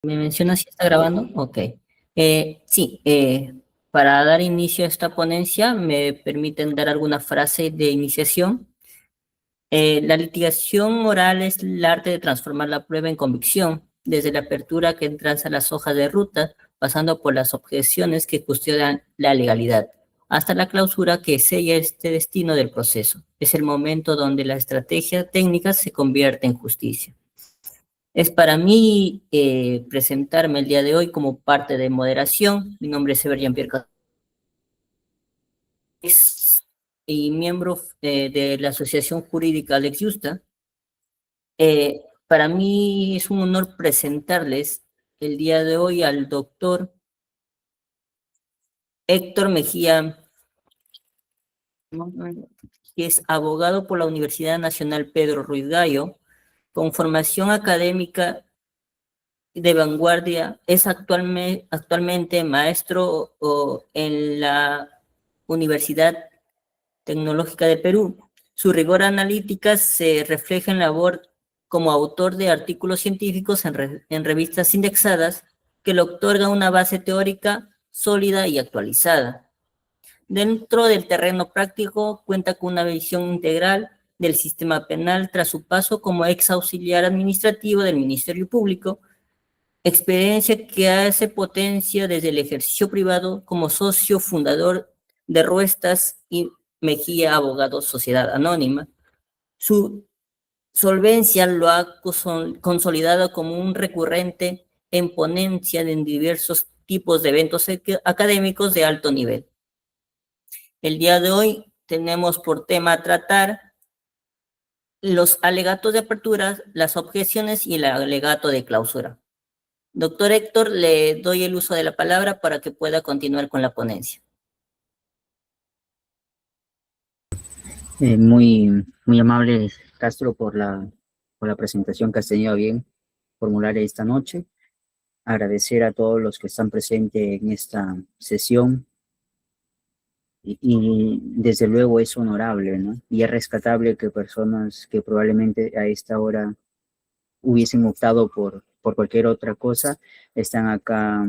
¿Me menciona si está grabando? Ok. Sí, para dar inicio a esta ponencia, me permiten dar alguna frase de iniciación. La litigación oral es el arte de transformar la prueba en convicción, desde la apertura que traza las hojas de ruta, pasando por las objeciones que custodian la legalidad, hasta la clausura que sella este destino del proceso. Es el momento donde la estrategia técnica se convierte en justicia. Es para mí presentarme el día de hoy como parte de moderación. Mi nombre es Ever Jean-Pierre Casas y miembro de la Asociación Jurídica Alex Justa. Para mí es un honor presentarles el día de hoy al doctor Héctor Mejía, que es abogado por la Universidad Nacional Pedro Ruiz Gallo, con formación académica de vanguardia. Es actualmente maestro en la Universidad Tecnológica de Perú. Su rigor analítica se refleja en labor como autor de artículos científicos en revistas indexadas que le otorga una base teórica sólida y actualizada. Dentro del terreno práctico, cuenta con una visión integral del sistema penal tras su paso como ex auxiliar administrativo del Ministerio Público, experiencia que hace potencia desde el ejercicio privado como socio fundador de Ruestas y Mejía Abogados Sociedad Anónima. Su solvencia lo ha consolidado como un recurrente en ponencia en diversos tipos de eventos académicos de alto nivel. El día de hoy tenemos por tema a tratar los alegatos de apertura, las objeciones y el alegato de clausura. Doctor Héctor, le doy el uso de la palabra para que pueda continuar con la ponencia. Muy amable, Castro, por la presentación que has tenido a bien formular esta noche. Agradecer a todos los que están presentes en esta sesión y desde luego es honorable, ¿no? Y es rescatable que personas que probablemente a esta hora hubiesen optado por cualquier otra cosa, están acá,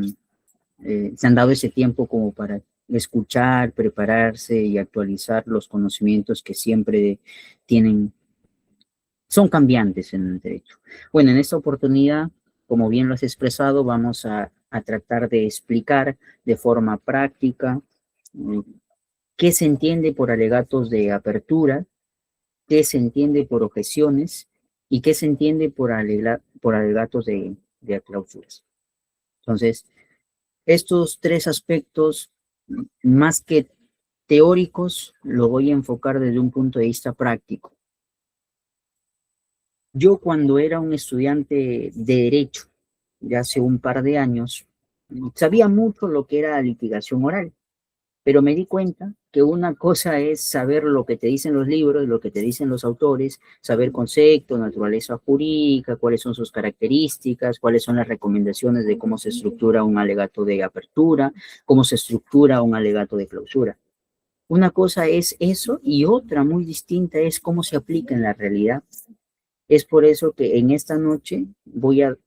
se han dado ese tiempo como para escuchar, prepararse y actualizar los conocimientos que siempre tienen, son cambiantes en el derecho. Bueno, en esta oportunidad, como bien lo has expresado, vamos a tratar de explicar de forma práctica qué se entiende por alegatos de apertura, qué se entiende por objeciones y qué se entiende por alegatos de clausuras. Entonces, estos tres aspectos, más que teóricos, lo voy a enfocar desde un punto de vista práctico. Yo cuando era un estudiante de Derecho, ya hace un par de años, sabía mucho lo que era litigación oral, pero me di cuenta que una cosa es saber lo que te dicen los libros, lo que te dicen los autores, saber conceptos, naturaleza jurídica, cuáles son sus características, cuáles son las recomendaciones de cómo se estructura un alegato de apertura, cómo se estructura un alegato de clausura. Una cosa es eso y otra muy distinta es cómo se aplica en la realidad. Es por eso que en esta noche voy a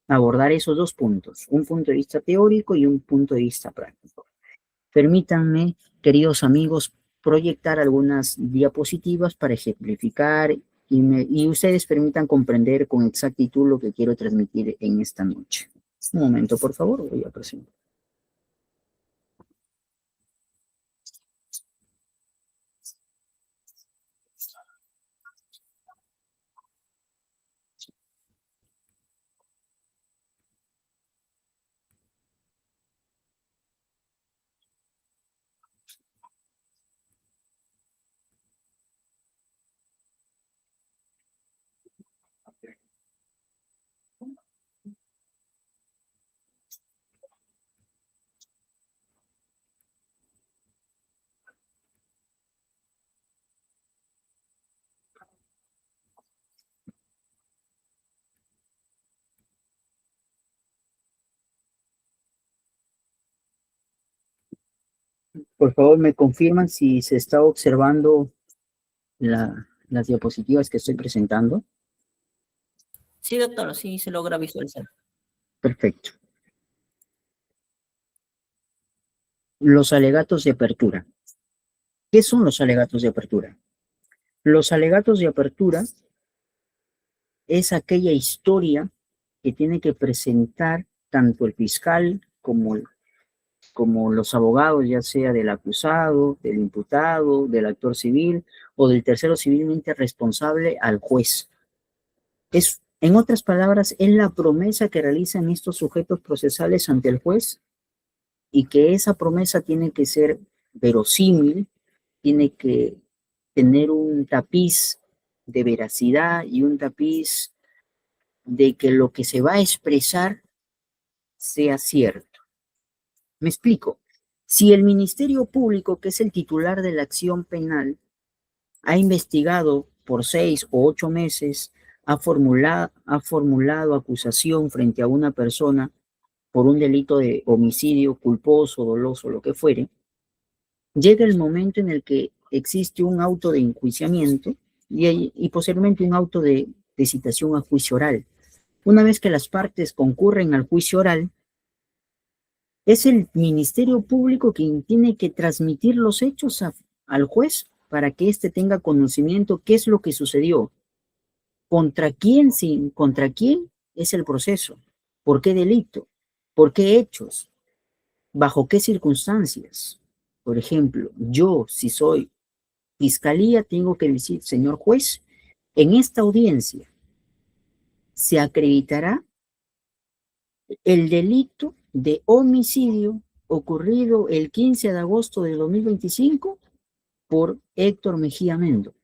abordar esos dos puntos, un punto de vista teórico y un punto de vista práctico. Permítanme, queridos amigos, proyectar algunas diapositivas para ejemplificar y ustedes permitan comprender con exactitud lo que quiero transmitir en esta noche. Un momento, por favor, voy a presentar. Por favor, me confirman si se está observando las diapositivas que estoy presentando. Sí, doctor, sí se logra visualizar. Perfecto. Los alegatos de apertura. ¿Qué son los alegatos de apertura? Los alegatos de apertura es aquella historia que tiene que presentar tanto el fiscal como los abogados, ya sea del acusado, del imputado, del actor civil o del tercero civilmente responsable al juez. En otras palabras, es la promesa que realizan estos sujetos procesales ante el juez y que esa promesa tiene que ser verosímil, tiene que tener un tapiz de veracidad y un tapiz de que lo que se va a expresar sea cierto. Me explico. Si el Ministerio Público, que es el titular de la acción penal, ha investigado por 6 o 8 meses, ha formulado acusación frente a una persona por un delito de homicidio culposo, doloso, lo que fuere, llega el momento en el que existe un auto de enjuiciamiento y posteriormente un auto de citación a juicio oral. Una vez que las partes concurren al juicio oral, es el Ministerio Público quien tiene que transmitir los hechos al juez para que éste tenga conocimiento qué es lo que sucedió, contra quién es el proceso, por qué delito, por qué hechos, bajo qué circunstancias. Por ejemplo, yo, si soy fiscalía, tengo que decir, señor juez, en esta audiencia se acreditará el delito de homicidio ocurrido el 15 de agosto de 2025 por Héctor Mejía Mendo,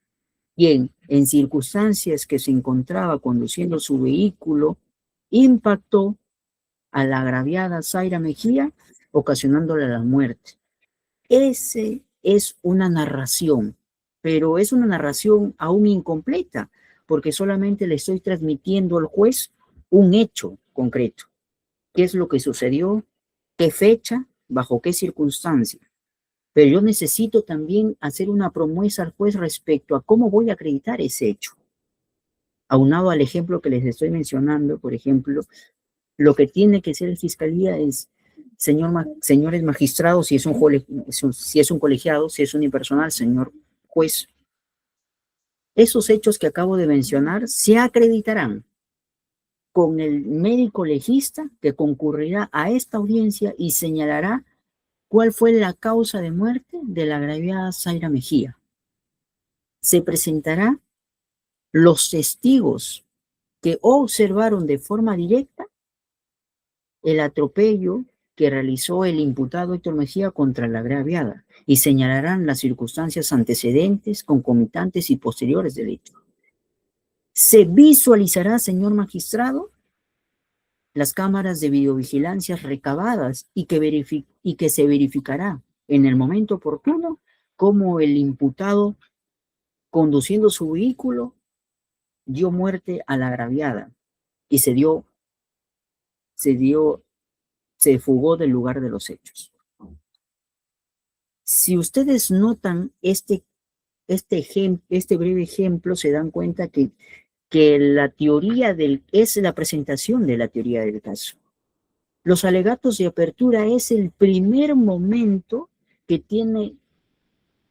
quien en circunstancias que se encontraba conduciendo su vehículo impactó a la agraviada Zaira Mejía, ocasionándole la muerte. Ese es una narración, pero es una narración aún incompleta, porque solamente le estoy transmitiendo al juez un hecho concreto. ¿Qué es lo que sucedió? ¿Qué fecha? ¿Bajo qué circunstancia? Pero yo necesito también hacer una promesa al juez respecto a cómo voy a acreditar ese hecho. Aunado al ejemplo que les estoy mencionando, por ejemplo, lo que tiene que hacer la fiscalía es, señores magistrados, si es un colegiado, si es unipersonal, señor juez, esos hechos que acabo de mencionar se acreditarán con el médico legista que concurrirá a esta audiencia y señalará cuál fue la causa de muerte de la agraviada Zaira Mejía. Se presentará los testigos que observaron de forma directa el atropello que realizó el imputado Héctor Mejía contra la agraviada y señalarán las circunstancias antecedentes, concomitantes y posteriores del hecho. Se visualizará, señor magistrado, las cámaras de videovigilancia recabadas y que se verificará en el momento oportuno cómo el imputado, conduciendo su vehículo, dio muerte a la agraviada y se fugó del lugar de los hechos. Si ustedes notan este breve ejemplo, se dan cuenta que la teoría es la presentación de la teoría del caso. Los alegatos de apertura es el primer momento que tiene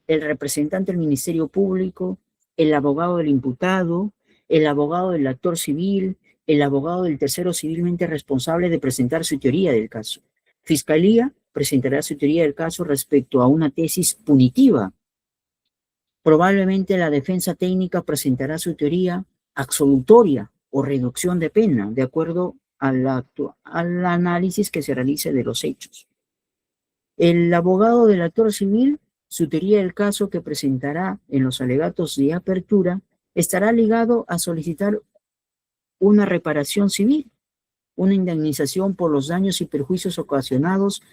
el representante del Ministerio Público, el abogado del imputado, el abogado del actor civil, el abogado del tercero civilmente responsable de presentar su teoría del caso. Fiscalía presentará su teoría del caso respecto a una tesis punitiva. Probablemente la defensa técnica presentará su teoría absolutoria o reducción de pena, de acuerdo al análisis que se realice de los hechos. El abogado del actor civil, su teoría del caso que presentará en los alegatos de apertura, estará ligado a solicitar una reparación civil, una indemnización por los daños y perjuicios ocasionados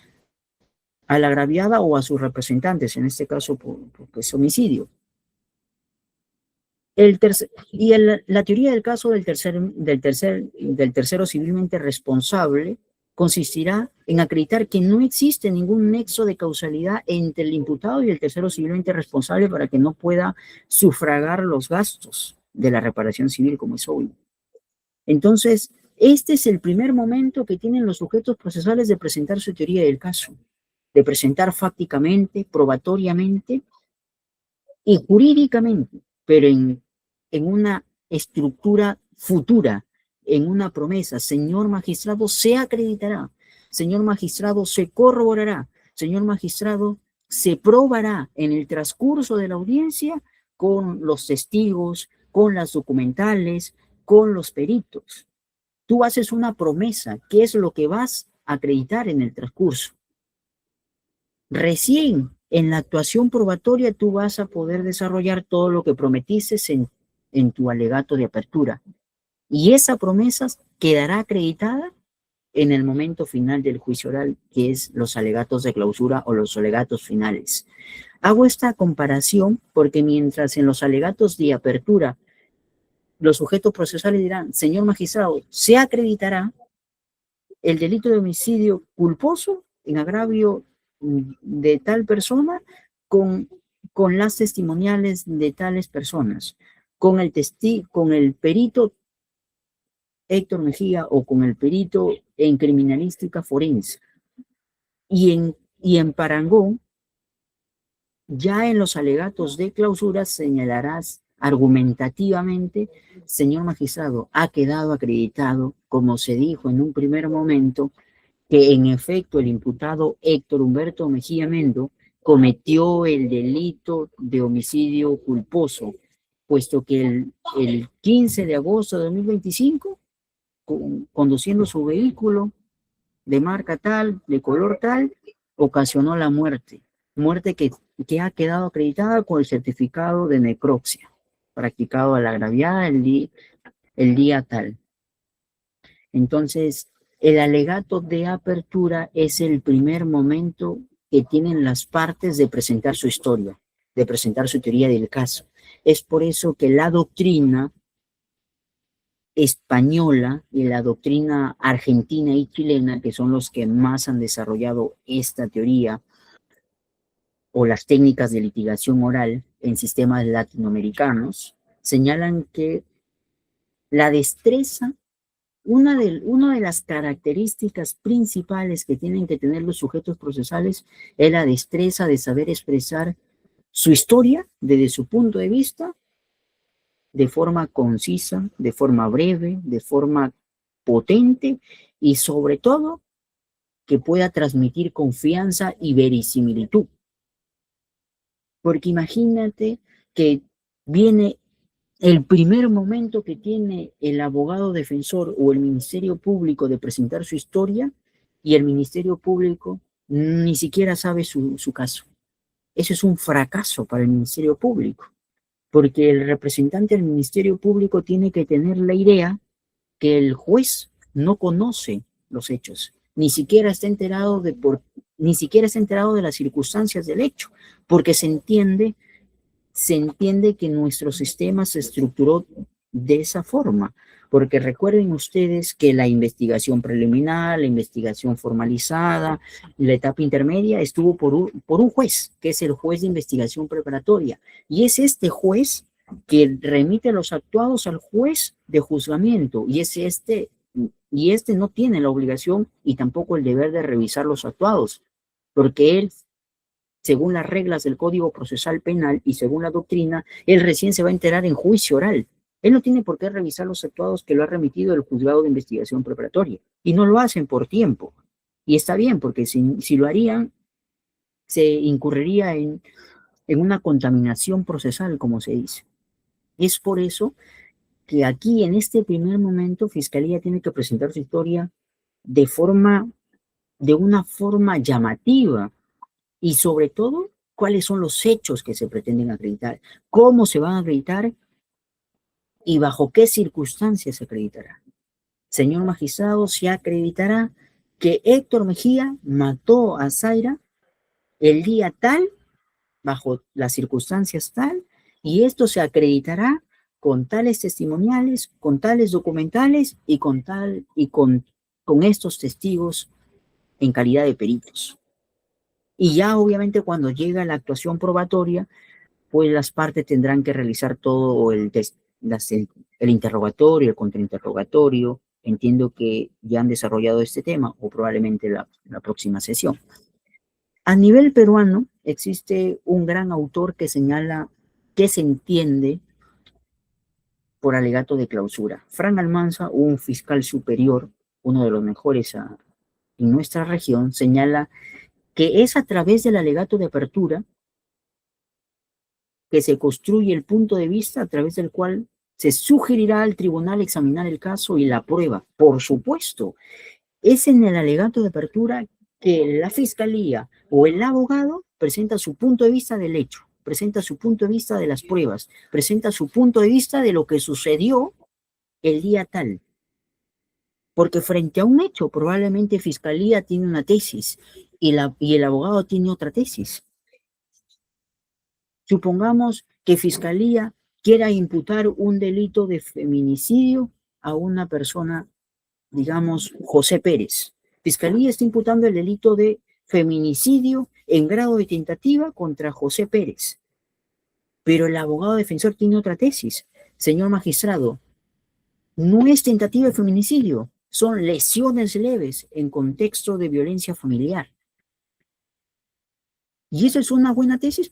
a la agraviada o a sus representantes, en este caso por homicidio. La teoría del caso del tercero civilmente responsable consistirá en acreditar que no existe ningún nexo de causalidad entre el imputado y el tercero civilmente responsable para que no pueda sufragar los gastos de la reparación civil, como es obvio. Entonces, Este es el primer momento que tienen los sujetos procesales de presentar su teoría del caso, de presentar fácticamente, probatoriamente y jurídicamente, pero en una estructura futura, en una promesa. Señor magistrado, se acreditará. Señor magistrado, se corroborará. Señor magistrado, se probará en el transcurso de la audiencia con los testigos, con las documentales, con los peritos. Tú haces una promesa. ¿Qué es lo que vas a acreditar en el transcurso? Recién en la actuación probatoria tú vas a poder desarrollar todo lo que prometiste en tu alegato de apertura. Y esa promesa quedará acreditada en el momento final del juicio oral, que es los alegatos de clausura o los alegatos finales. Hago esta comparación porque mientras en los alegatos de apertura los sujetos procesales dirán, señor magistrado, se acreditará el delito de homicidio culposo en agravio de tal persona con las testimoniales de tales personas, con el perito Héctor Mejía o con el perito en criminalística forense. Y en Parangón, ya en los alegatos de clausura señalarás argumentativamente, señor magistrado, ha quedado acreditado, como se dijo en un primer momento, que en efecto el imputado Héctor Humberto Mejía Mendo cometió el delito de homicidio culposo, puesto que el 15 de agosto de 2025, conduciendo su vehículo de marca tal, de color tal, ocasionó la muerte que ha quedado acreditada con el certificado de necropsia, practicado a la agraviada el día tal. Entonces, el alegato de apertura es el primer momento que tienen las partes de presentar su historia, de presentar su teoría del caso. Es por eso que la doctrina española y la doctrina argentina y chilena, que son los que más han desarrollado esta teoría, o las técnicas de litigación oral en sistemas latinoamericanos, señalan que la destreza, una de las características principales que tienen que tener los sujetos procesales es la destreza de saber expresar su historia desde su punto de vista, de forma concisa, de forma breve, de forma potente y sobre todo que pueda transmitir confianza y verisimilitud. Porque imagínate que viene el primer momento que tiene el abogado defensor o el Ministerio Público de presentar su historia y el Ministerio Público ni siquiera sabe su caso. Eso es un fracaso para el Ministerio Público, porque el representante del Ministerio Público tiene que tener la idea que el juez no conoce los hechos, ni siquiera está enterado de las circunstancias del hecho, porque se entiende que nuestro sistema se estructuró de esa forma, porque recuerden ustedes que la investigación preliminar, la investigación formalizada, la etapa intermedia estuvo por un juez, que es el juez de investigación preparatoria, y es este juez que remite los actuados al juez de juzgamiento, y este no tiene la obligación y tampoco el deber de revisar los actuados, porque él, según las reglas del Código Procesal Penal y según la doctrina, él recién se va a enterar en juicio oral. Él no tiene por qué revisar los actuados que lo ha remitido el juzgado de investigación preparatoria, y no lo hacen por tiempo. Y está bien, porque si lo harían, se incurriría en una contaminación procesal, como se dice. Es por eso que aquí, en este primer momento, Fiscalía tiene que presentar su historia de una forma llamativa, y sobre todo, cuáles son los hechos que se pretenden acreditar, cómo se van a acreditar y bajo qué circunstancias se acreditará. Señor magistrado, se acreditará que Héctor Mejía mató a Zaira el día tal, bajo las circunstancias tal, y esto se acreditará con tales testimoniales, con tales documentales y con estos testigos en calidad de peritos. Y ya obviamente cuando llega la actuación probatoria, pues las partes tendrán que realizar todo el interrogatorio, el contrainterrogatorio, entiendo que ya han desarrollado este tema o probablemente la próxima sesión. A nivel peruano existe un gran autor que señala qué se entiende por alegato de clausura. Fran Almanza, un fiscal superior, uno de los mejores en nuestra región, señala que es a través del alegato de apertura que se construye el punto de vista a través del cual se sugerirá al tribunal examinar el caso y la prueba. Por supuesto, es en el alegato de apertura que la fiscalía o el abogado presenta su punto de vista del hecho, presenta su punto de vista de las pruebas, presenta su punto de vista de lo que sucedió el día tal. Porque frente a un hecho, probablemente fiscalía tiene una tesis y el abogado tiene otra tesis. Supongamos que fiscalía quiera imputar un delito de feminicidio a una persona, digamos, José Pérez. Fiscalía está imputando el delito de feminicidio en grado de tentativa contra José Pérez. Pero el abogado defensor tiene otra tesis. Señor magistrado, no es tentativa de feminicidio, son lesiones leves en contexto de violencia familiar. ¿Y eso es una buena tesis?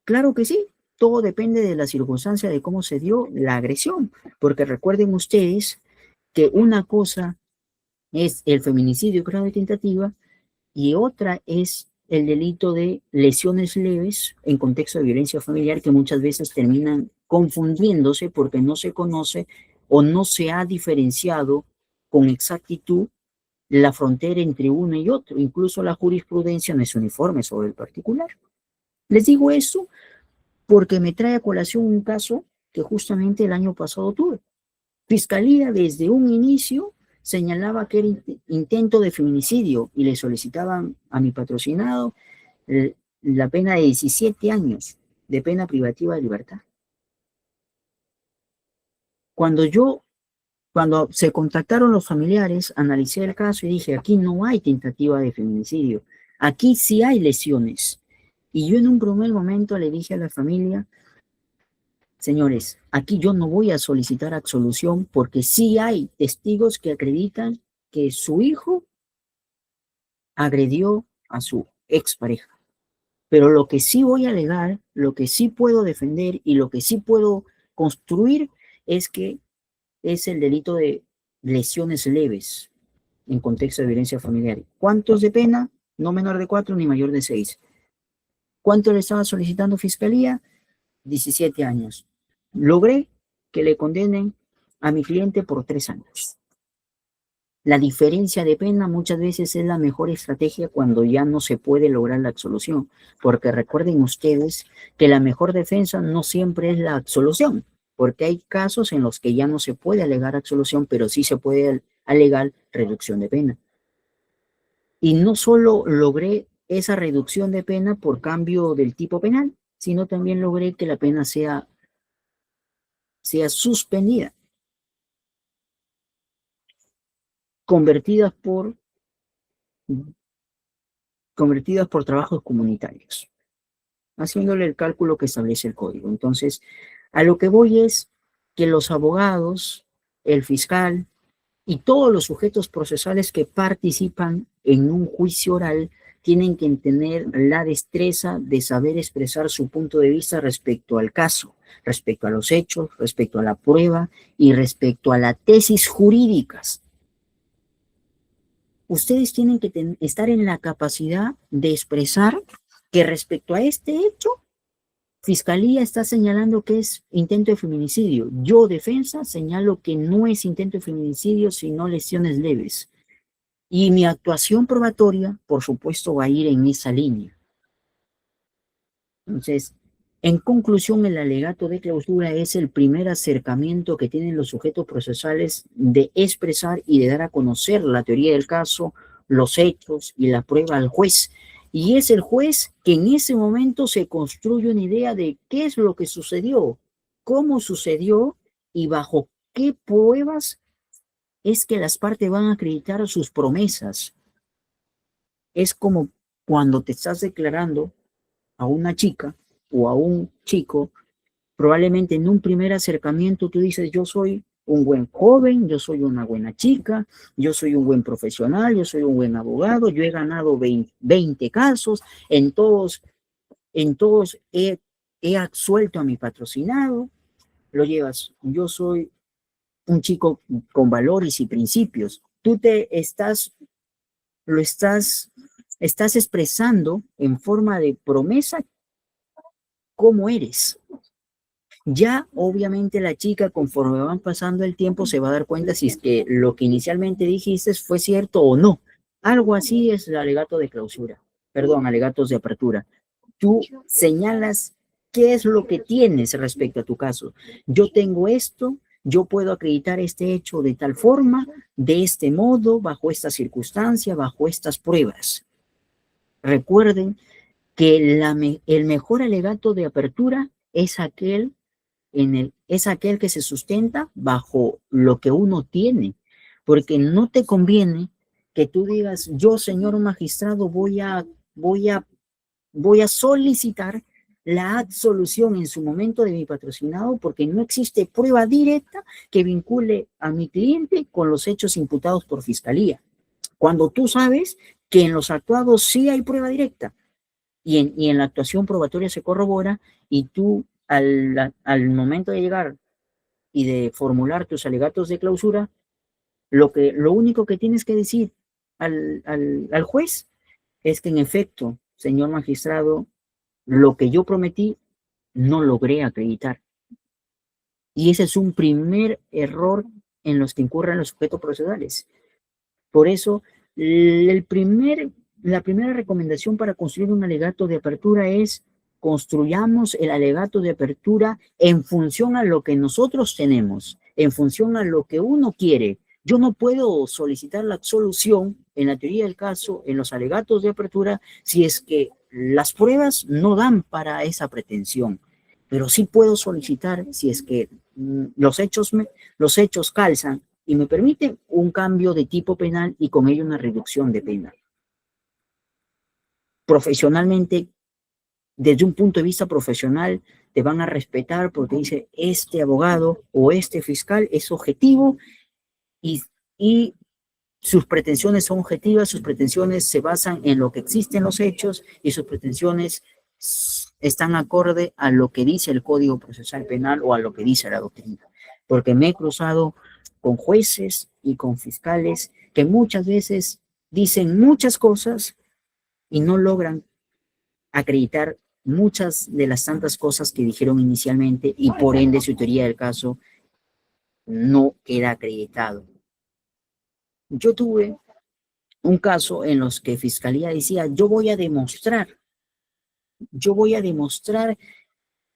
Claro que sí. Todo depende de la circunstancia de cómo se dio la agresión. Porque recuerden ustedes que una cosa es el feminicidio en grado de tentativa y otra es el delito de lesiones leves en contexto de violencia familiar, que muchas veces terminan confundiéndose porque no se conoce o no se ha diferenciado con exactitud la frontera entre uno y otro. Incluso la jurisprudencia no es uniforme sobre el particular. Les digo eso porque me trae a colación un caso que justamente el año pasado tuve. Fiscalía desde un inicio señalaba que era intento de feminicidio y le solicitaban a mi patrocinado la pena de 17 años de pena privativa de libertad. Cuando se contactaron los familiares, analicé el caso y dije, aquí no hay tentativa de feminicidio, aquí sí hay lesiones. Y yo en un primer momento le dije a la familia, señores, aquí yo no voy a solicitar absolución porque sí hay testigos que acreditan que su hijo agredió a su expareja. Pero lo que sí voy a alegar, lo que sí puedo defender y lo que sí puedo construir es que es el delito de lesiones leves en contexto de violencia familiar. ¿Cuántos de pena? No menor de 4 ni mayor de 6. ¿Cuánto le estaba solicitando fiscalía? 17 años. Logré que le condenen a mi cliente por 3 años. La diferencia de pena muchas veces es la mejor estrategia cuando ya no se puede lograr la absolución, porque recuerden ustedes que la mejor defensa no siempre es la absolución, porque hay casos en los que ya no se puede alegar absolución, pero sí se puede alegar reducción de pena. Y no solo logré esa reducción de pena por cambio del tipo penal, sino también logré que la pena sea suspendida, convertidas por trabajos comunitarios, haciéndole el cálculo que establece el código. Entonces, a lo que voy es que los abogados, el fiscal y todos los sujetos procesales que participan en un juicio oral tienen que tener la destreza de saber expresar su punto de vista respecto al caso, respecto a los hechos, respecto a la prueba y respecto a las tesis jurídicas. Ustedes tienen que estar en la capacidad de expresar que respecto a este hecho, Fiscalía está señalando que es intento de feminicidio. Yo, defensa, señalo que no es intento de feminicidio, sino lesiones leves. Y mi actuación probatoria, por supuesto, va a ir en esa línea. Entonces, en conclusión, el alegato de clausura es el primer acercamiento que tienen los sujetos procesales de expresar y de dar a conocer la teoría del caso, los hechos y la prueba al juez. Y es el juez que en ese momento se construye una idea de qué es lo que sucedió, cómo sucedió y bajo qué pruebas es que las partes van a acreditar sus promesas. Es como cuando te estás declarando a una chica o a un chico, probablemente en un primer acercamiento tú dices, yo soy un buen joven, yo soy una buena chica, yo soy un buen profesional, yo soy un buen abogado, yo he ganado 20 casos, en todos he absuelto a mi patrocinado, lo llevas, yo soy un chico con valores y principios. Tú estás expresando en forma de promesa cómo eres. Ya obviamente la chica, conforme van pasando el tiempo, se va a dar cuenta si es que lo que inicialmente dijiste fue cierto o no. Algo así es el alegato de clausura, perdón, alegatos de apertura. Tú señalas qué es lo que tienes respecto a tu caso. Yo tengo esto, yo puedo acreditar este hecho de tal forma, de este modo, bajo esta circunstancia, bajo estas pruebas. Recuerden que el mejor alegato de apertura es aquel que se sustenta bajo lo que uno tiene, porque no te conviene que tú digas, yo, señor magistrado, voy a solicitar la absolución en su momento de mi patrocinado porque no existe prueba directa que vincule a mi cliente con los hechos imputados por fiscalía. Cuando tú sabes que en los actuados sí hay prueba directa y en la actuación probatoria se corrobora y tú al momento de llegar y de formular tus alegatos de clausura, lo único que tienes que decir al juez es que en efecto, señor magistrado, lo que yo prometí no logré acreditar. Y ese es un primer error en los que incurren los sujetos procesales. Por eso, la primera recomendación para construir un alegato de apertura es construyamos el alegato de apertura en función a lo que nosotros tenemos, en función a lo que uno quiere. Yo no puedo solicitar la absolución en la teoría del caso, en los alegatos de apertura, si es que las pruebas no dan para esa pretensión. Pero sí puedo solicitar si es que los hechos calzan y me permiten un cambio de tipo penal y con ello una reducción de pena. Profesionalmente, desde un punto de vista profesional, te van a respetar porque dice, este abogado o este fiscal es objetivo y sus pretensiones son objetivas, sus pretensiones se basan en lo que existe en los hechos y sus pretensiones están acorde a lo que dice el Código Procesal Penal o a lo que dice la doctrina. Porque me he cruzado con jueces y con fiscales que muchas veces dicen muchas cosas y no logran acreditar muchas de las tantas cosas que dijeron inicialmente y por ende su teoría del caso no queda acreditado. Yo tuve un caso en los que Fiscalía decía, yo voy a demostrar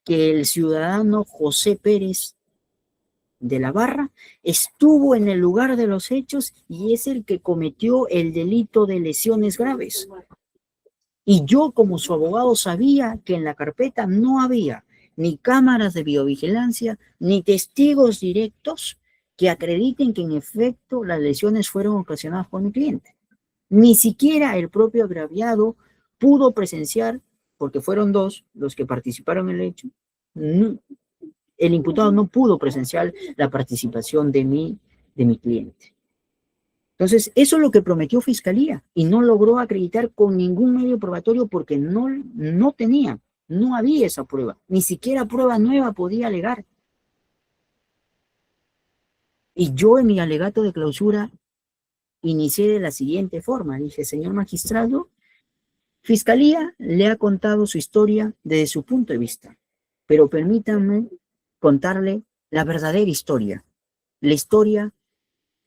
que el ciudadano José Pérez de la Barra estuvo en el lugar de los hechos y es el que cometió el delito de lesiones graves. Y yo, como su abogado, sabía que en la carpeta no había ni cámaras de videovigilancia, ni testigos directos que acrediten que en efecto las lesiones fueron ocasionadas por mi cliente. Ni siquiera el propio agraviado pudo presenciar, porque fueron dos los que participaron en el hecho, el imputado no pudo presenciar la participación de mi cliente. Entonces, eso es lo que prometió Fiscalía y no logró acreditar con ningún medio probatorio porque no había esa prueba, ni siquiera prueba nueva podía alegar. Y yo en mi alegato de clausura inicié de la siguiente forma, dije, señor magistrado, Fiscalía le ha contado su historia desde su punto de vista, pero permítanme contarle la verdadera historia, la historia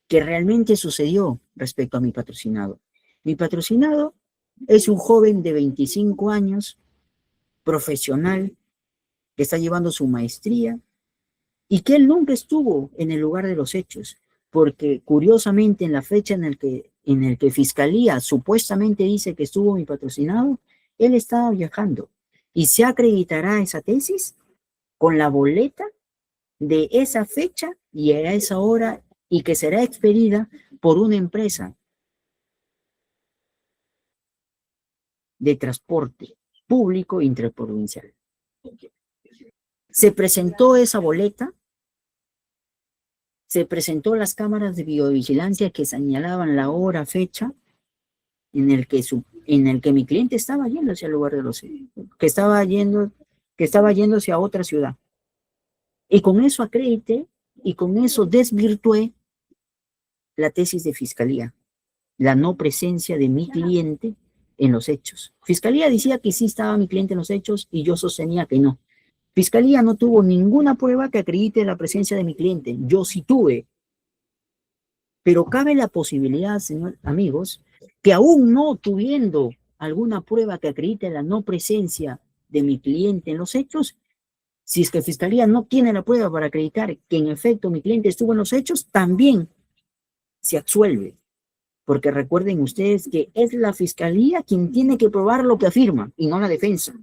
que realmente sucedió respecto a mi patrocinado. Mi patrocinado es un joven de 25 años, profesional, que está llevando su maestría y que él nunca estuvo en el lugar de los hechos, porque curiosamente en la fecha en el que Fiscalía supuestamente dice que estuvo mi patrocinado, él estaba viajando y se acreditará esa tesis con la boleta de esa fecha y a esa hora y que será expedida por una empresa de transporte público interprovincial. Se presentó esa boleta, se presentó las cámaras de videovigilancia que señalaban la hora, fecha, en el que mi cliente estaba yendo hacia el lugar de los hechos, que estaba yéndose a otra ciudad. Y con eso acredité y con eso desvirtué la tesis de fiscalía, la no presencia de mi cliente en los hechos. Fiscalía decía que sí estaba mi cliente en los hechos y yo sostenía que no. Fiscalía no tuvo ninguna prueba que acredite la presencia de mi cliente. Yo sí tuve. Pero cabe la posibilidad, señor, amigos, que aún no tuviendo alguna prueba que acredite la no presencia de mi cliente en los hechos, si es que Fiscalía no tiene la prueba para acreditar que en efecto mi cliente estuvo en los hechos, también se absuelve. Porque recuerden ustedes que es la Fiscalía quien tiene que probar lo que afirma y no la defensa.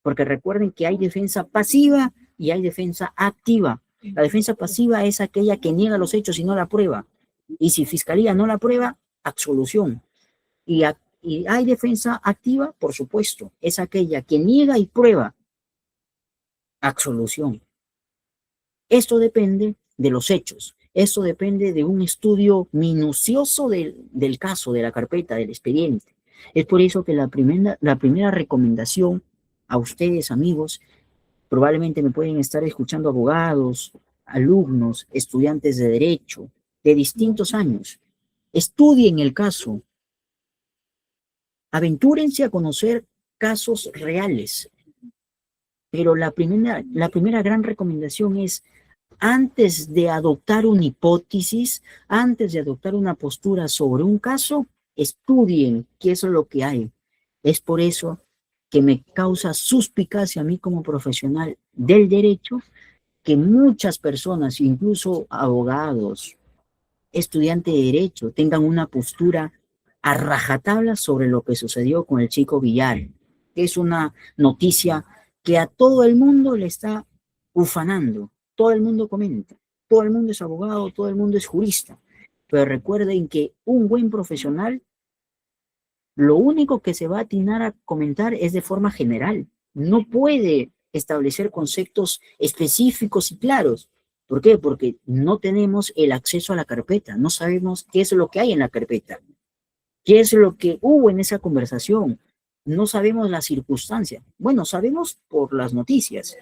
Porque recuerden que hay defensa pasiva y hay defensa activa. La defensa pasiva es aquella que niega los hechos y no la prueba. Y si Fiscalía no la prueba, absolución. Y hay defensa activa, por supuesto, es aquella que niega y prueba, absolución. Esto depende de los hechos. Esto depende de un estudio minucioso del caso, de la carpeta, del expediente. Es por eso que la primera recomendación a ustedes, amigos, probablemente me pueden estar escuchando abogados, alumnos, estudiantes de derecho, de distintos años. Estudien el caso. Aventúrense a conocer casos reales. Pero la primera gran recomendación es, antes de adoptar una hipótesis, antes de adoptar una postura sobre un caso, estudien qué es lo que hay. Es por eso que me causa suspicacia a mí como profesional del derecho que muchas personas, incluso abogados, estudiantes de derecho, tengan una postura a rajatabla sobre lo que sucedió con el chico Villar. Es una noticia que a todo el mundo le está ufanando, todo el mundo comenta, todo el mundo es abogado, todo el mundo es jurista, pero recuerden que un buen profesional, lo único que se va a atinar a comentar es de forma general, no puede establecer conceptos específicos y claros. ¿Por qué? Porque no tenemos el acceso a la carpeta, no sabemos qué es lo que hay en la carpeta, qué es lo que hubo en esa conversación, no sabemos la circunstancia. Bueno, sabemos por las noticias,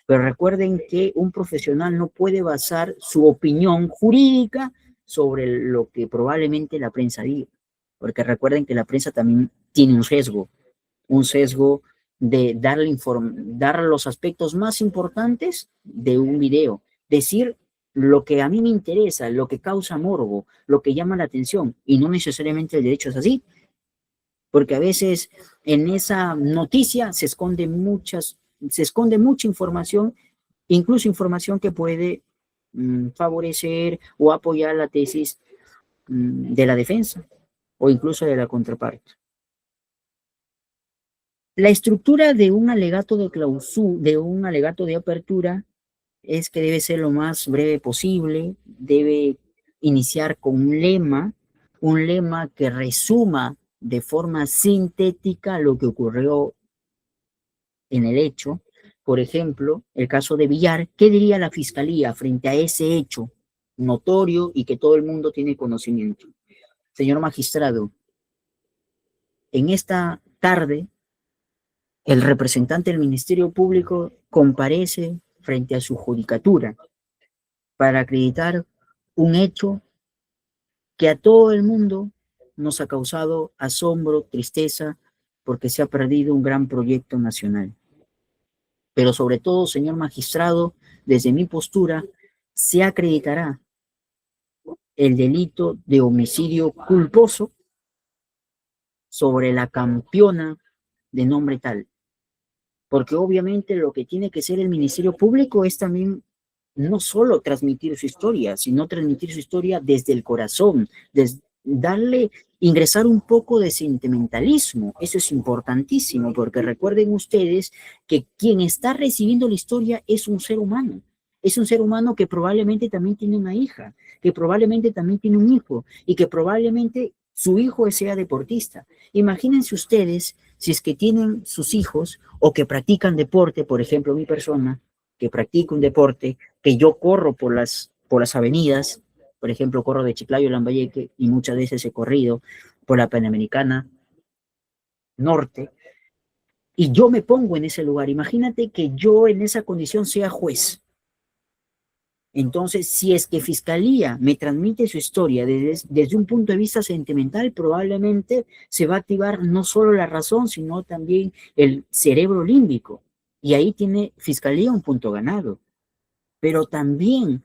pero recuerden que un profesional no puede basar su opinión jurídica sobre lo que probablemente la prensa diga, porque recuerden que la prensa también tiene un sesgo de dar los aspectos más importantes de un video, decir lo que a mí me interesa, lo que causa morbo, lo que llama la atención, y no necesariamente el derecho es así, porque a veces en esa noticia se esconde mucha información, incluso información que puede favorecer o apoyar la tesis de la defensa o incluso de la contraparte. La estructura de un alegato de apertura es que debe ser lo más breve posible, debe iniciar con un lema que resuma de forma sintética lo que ocurrió en el hecho. Por ejemplo, el caso de Villar, ¿qué diría la Fiscalía frente a ese hecho notorio y que todo el mundo tiene conocimiento? Señor magistrado, en esta tarde, el representante del Ministerio Público comparece frente a su judicatura para acreditar un hecho que a todo el mundo nos ha causado asombro, tristeza, porque se ha perdido un gran proyecto nacional. Pero sobre todo, señor magistrado, desde mi postura, se acreditará el delito de homicidio culposo sobre la campeona de nombre tal. Porque obviamente lo que tiene que ser el Ministerio Público es también no solo transmitir su historia, sino transmitir su historia desde el corazón, ingresar un poco de sentimentalismo. Eso es importantísimo, porque recuerden ustedes que quien está recibiendo la historia es un ser humano. Es un ser humano que probablemente también tiene una hija, que probablemente también tiene un hijo y que probablemente su hijo sea deportista. Imagínense ustedes si es que tienen sus hijos o que practican deporte, por ejemplo, mi persona, que practica un deporte, que yo corro por las por las avenidas. Por ejemplo, corro de Chiclayo a Lambayeque y muchas veces he corrido por la Panamericana Norte. Y yo me pongo en ese lugar. Imagínate que yo en esa condición sea juez. Entonces, si es que Fiscalía me transmite su historia desde un punto de vista sentimental, probablemente se va a activar no solo la razón, sino también el cerebro límbico. Y ahí tiene Fiscalía un punto ganado. Pero también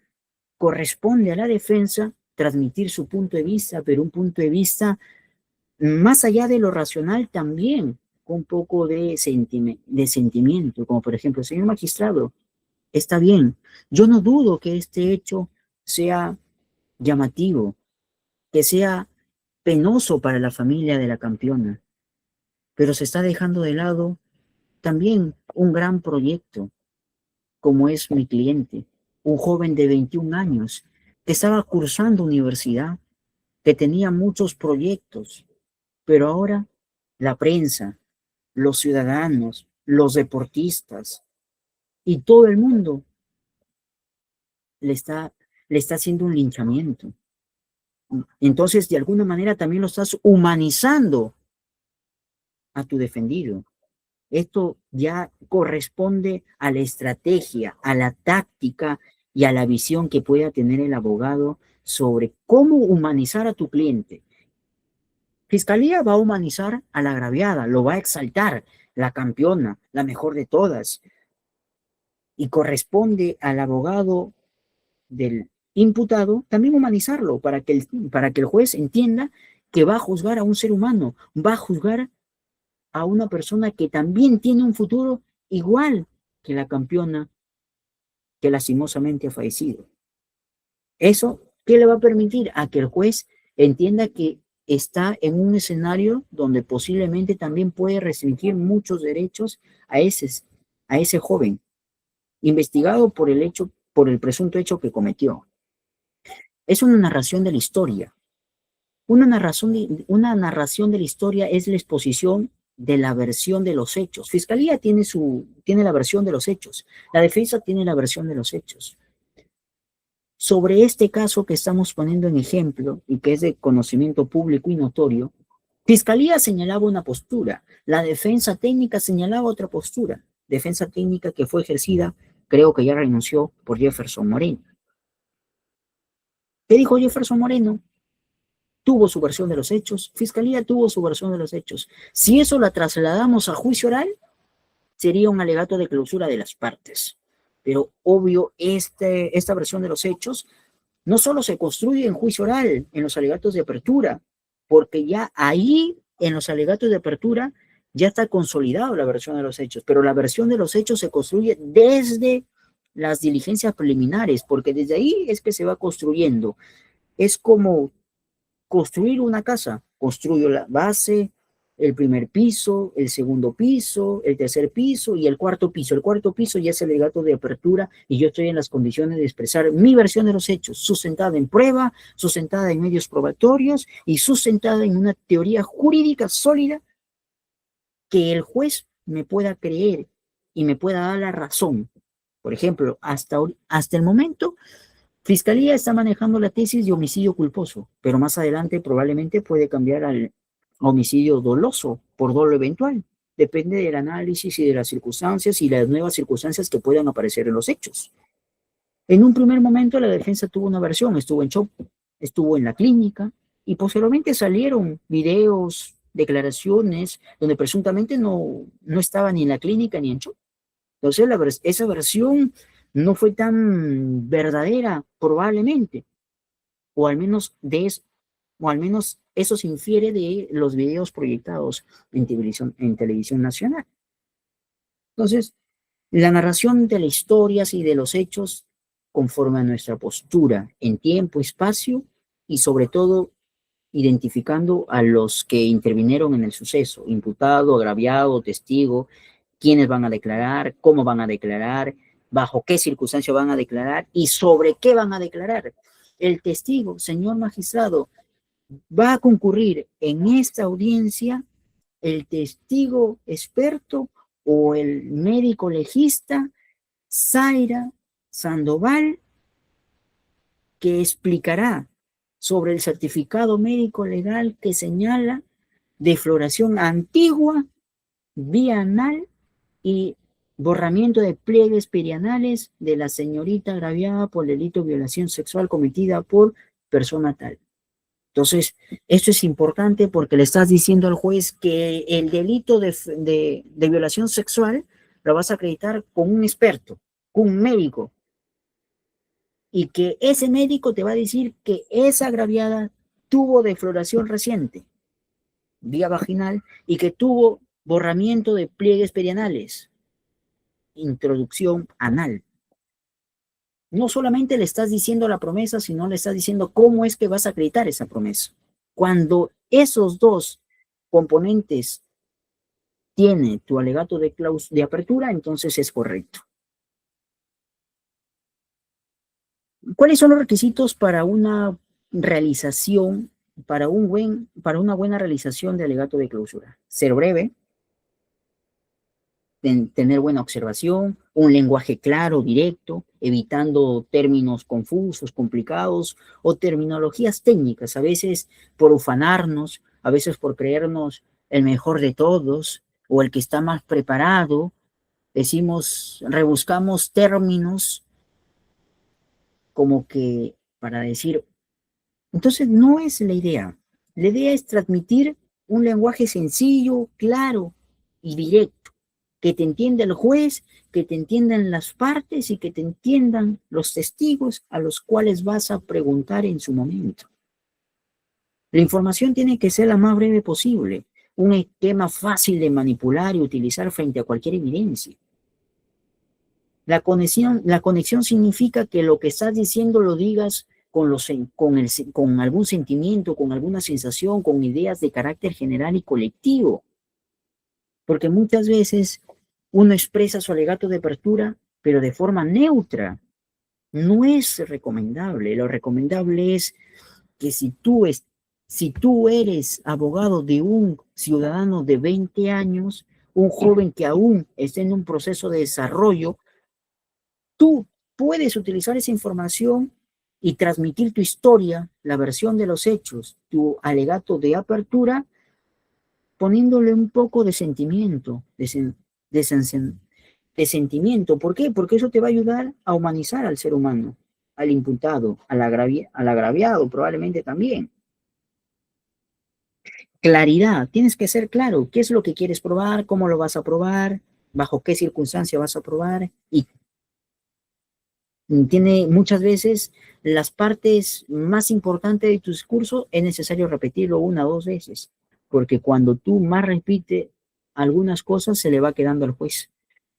corresponde a la defensa transmitir su punto de vista, pero un punto de vista más allá de lo racional también, con un poco de sentimiento, como por ejemplo, señor magistrado, está bien, yo no dudo que este hecho sea llamativo, que sea penoso para la familia de la campeona, pero se está dejando de lado también un gran proyecto, como es mi cliente, un joven de 21 años que estaba cursando universidad, que tenía muchos proyectos, pero ahora la prensa, los ciudadanos, los deportistas y todo el mundo le está, le está haciendo un linchamiento. Entonces, de alguna manera también lo estás humanizando a tu defendido. Esto ya corresponde a la estrategia, a la táctica y a la visión que pueda tener el abogado sobre cómo humanizar a tu cliente. Fiscalía va a humanizar a la agraviada, lo va a exaltar, la campeona, la mejor de todas. Y corresponde al abogado del imputado también humanizarlo para que el juez entienda que va a juzgar a un ser humano, va a juzgar a una persona que también tiene un futuro igual que la campeona que lastimosamente ha fallecido. Eso, ¿qué le va a permitir? A que el juez entienda que está en un escenario donde posiblemente también puede restringir muchos derechos a ese joven, investigado por el hecho, por el presunto hecho que cometió. Es una narración de la historia. Una narración de la historia es la exposición de la versión de los hechos. Fiscalía tiene la versión de los hechos. La defensa tiene la versión de los hechos. Sobre este caso que estamos poniendo en ejemplo y que es de conocimiento público y notorio, Fiscalía señalaba una postura, la defensa técnica señalaba otra postura, defensa técnica que fue ejercida, creo que ya renunció, por Jefferson Moreno. ¿Qué dijo Jefferson Moreno? Tuvo su versión de los hechos, Fiscalía tuvo su versión de los hechos. Si eso la trasladamos a juicio oral, sería un alegato de clausura de las partes. Pero obvio, esta versión de los hechos no solo se construye en juicio oral, en los alegatos de apertura, porque ya ahí, en los alegatos de apertura, ya está consolidado la versión de los hechos, pero la versión de los hechos se construye desde las diligencias preliminares, porque desde ahí es que se va construyendo. Es como construir una casa, construyo la base, el primer piso, el segundo piso, el tercer piso y el cuarto piso. El cuarto piso ya es el alegato de apertura y yo estoy en las condiciones de expresar mi versión de los hechos, sustentada en prueba, sustentada en medios probatorios y sustentada en una teoría jurídica sólida que el juez me pueda creer y me pueda dar la razón. Por ejemplo, hasta el momento, Fiscalía está manejando la tesis de homicidio culposo, pero más adelante probablemente puede cambiar al homicidio doloso por dolo eventual. Depende del análisis y de las circunstancias y las nuevas circunstancias que puedan aparecer en los hechos. En un primer momento la defensa tuvo una versión, estuvo en shock, estuvo en la clínica y posteriormente salieron videos, declaraciones donde presuntamente no estaba ni en la clínica ni en shock. Entonces esa versión no fue tan verdadera probablemente, o al menos eso se infiere de los videos proyectados en televisión nacional. Entonces, la narración de las historias y de los hechos conforme a nuestra postura en tiempo, espacio y sobre todo identificando a los que intervinieron en el suceso, imputado, agraviado, testigo, quiénes van a declarar, cómo van a declarar, bajo qué circunstancias van a declarar y sobre qué van a declarar. El testigo, señor magistrado, va a concurrir en esta audiencia el testigo experto o el médico legista Zaira Sandoval que explicará sobre el certificado médico legal que señala defloración antigua, vía anal y borramiento de pliegues perianales de la señorita agraviada por delito de violación sexual cometida por persona tal. Entonces, esto es importante porque le estás diciendo al juez que el delito de violación sexual lo vas a acreditar con un experto, con un médico, y que ese médico te va a decir que esa agraviada tuvo defloración reciente, vía vaginal, y que tuvo borramiento de pliegues perianales, introducción anal. No solamente le estás diciendo la promesa, sino le estás diciendo cómo es que vas a acreditar esa promesa. Cuando esos dos componentes tiene tu alegato de apertura, entonces es correcto. ¿Cuáles son los requisitos para una realización, para una buena realización de alegato de clausura? Ser breve, tener buena observación, un lenguaje claro, directo, evitando términos confusos, complicados o terminologías técnicas, a veces por ufanarnos, a veces por creernos el mejor de todos o el que está más preparado, rebuscamos términos como que para decir, entonces no es la idea. La idea es transmitir un lenguaje sencillo, claro y directo, que te entienda el juez, que te entiendan las partes y que te entiendan los testigos a los cuales vas a preguntar en su momento. La información tiene que ser la más breve posible, un esquema fácil de manipular y utilizar frente a cualquier evidencia. La conexión significa que lo que estás diciendo lo digas con algún sentimiento, con alguna sensación, con ideas de carácter general y colectivo. Porque muchas veces uno expresa su alegato de apertura, pero de forma neutra. No es recomendable. Lo recomendable es que si tú eres abogado de un ciudadano de 20 años, un joven que aún está en un proceso de desarrollo, tú puedes utilizar esa información y transmitir tu historia, la versión de los hechos, tu alegato de apertura, poniéndole un poco de sentimiento, de sentimiento. ¿Por qué? Porque eso te va a ayudar a humanizar al ser humano, al imputado, al agraviado probablemente también. Claridad, tienes que ser claro, qué es lo que quieres probar, cómo lo vas a probar, bajo qué circunstancia vas a probar y tiene muchas veces las partes más importantes de tu discurso, es necesario repetirlo 1 o 2 veces, porque cuando tú más repites algunas cosas se le va quedando al juez.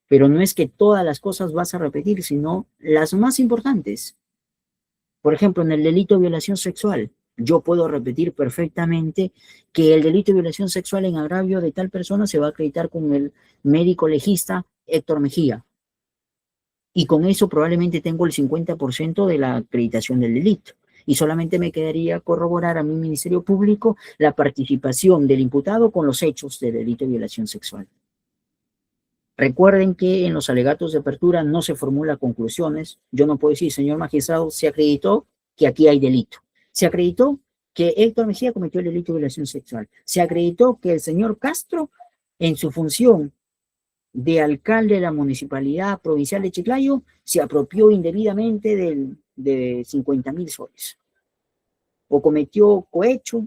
Pero no es que todas las cosas vas a repetir, sino las más importantes. Por ejemplo, en el delito de violación sexual, yo puedo repetir perfectamente que el delito de violación sexual en agravio de tal persona se va a acreditar con el médico legista Héctor Mejía. Y con eso probablemente tengo el 50% de la acreditación del delito. Y solamente me quedaría corroborar a mi Ministerio Público la participación del imputado con los hechos de delito de violación sexual. Recuerden que en los alegatos de apertura no se formulan conclusiones. Yo no puedo decir, señor magistrado, se acreditó que aquí hay delito. Se acreditó que Héctor Mejía cometió el delito de violación sexual. Se acreditó que el señor Castro, en su función de alcalde de la Municipalidad Provincial de Chiclayo, se apropió indebidamente de 50.000 soles. O cometió cohecho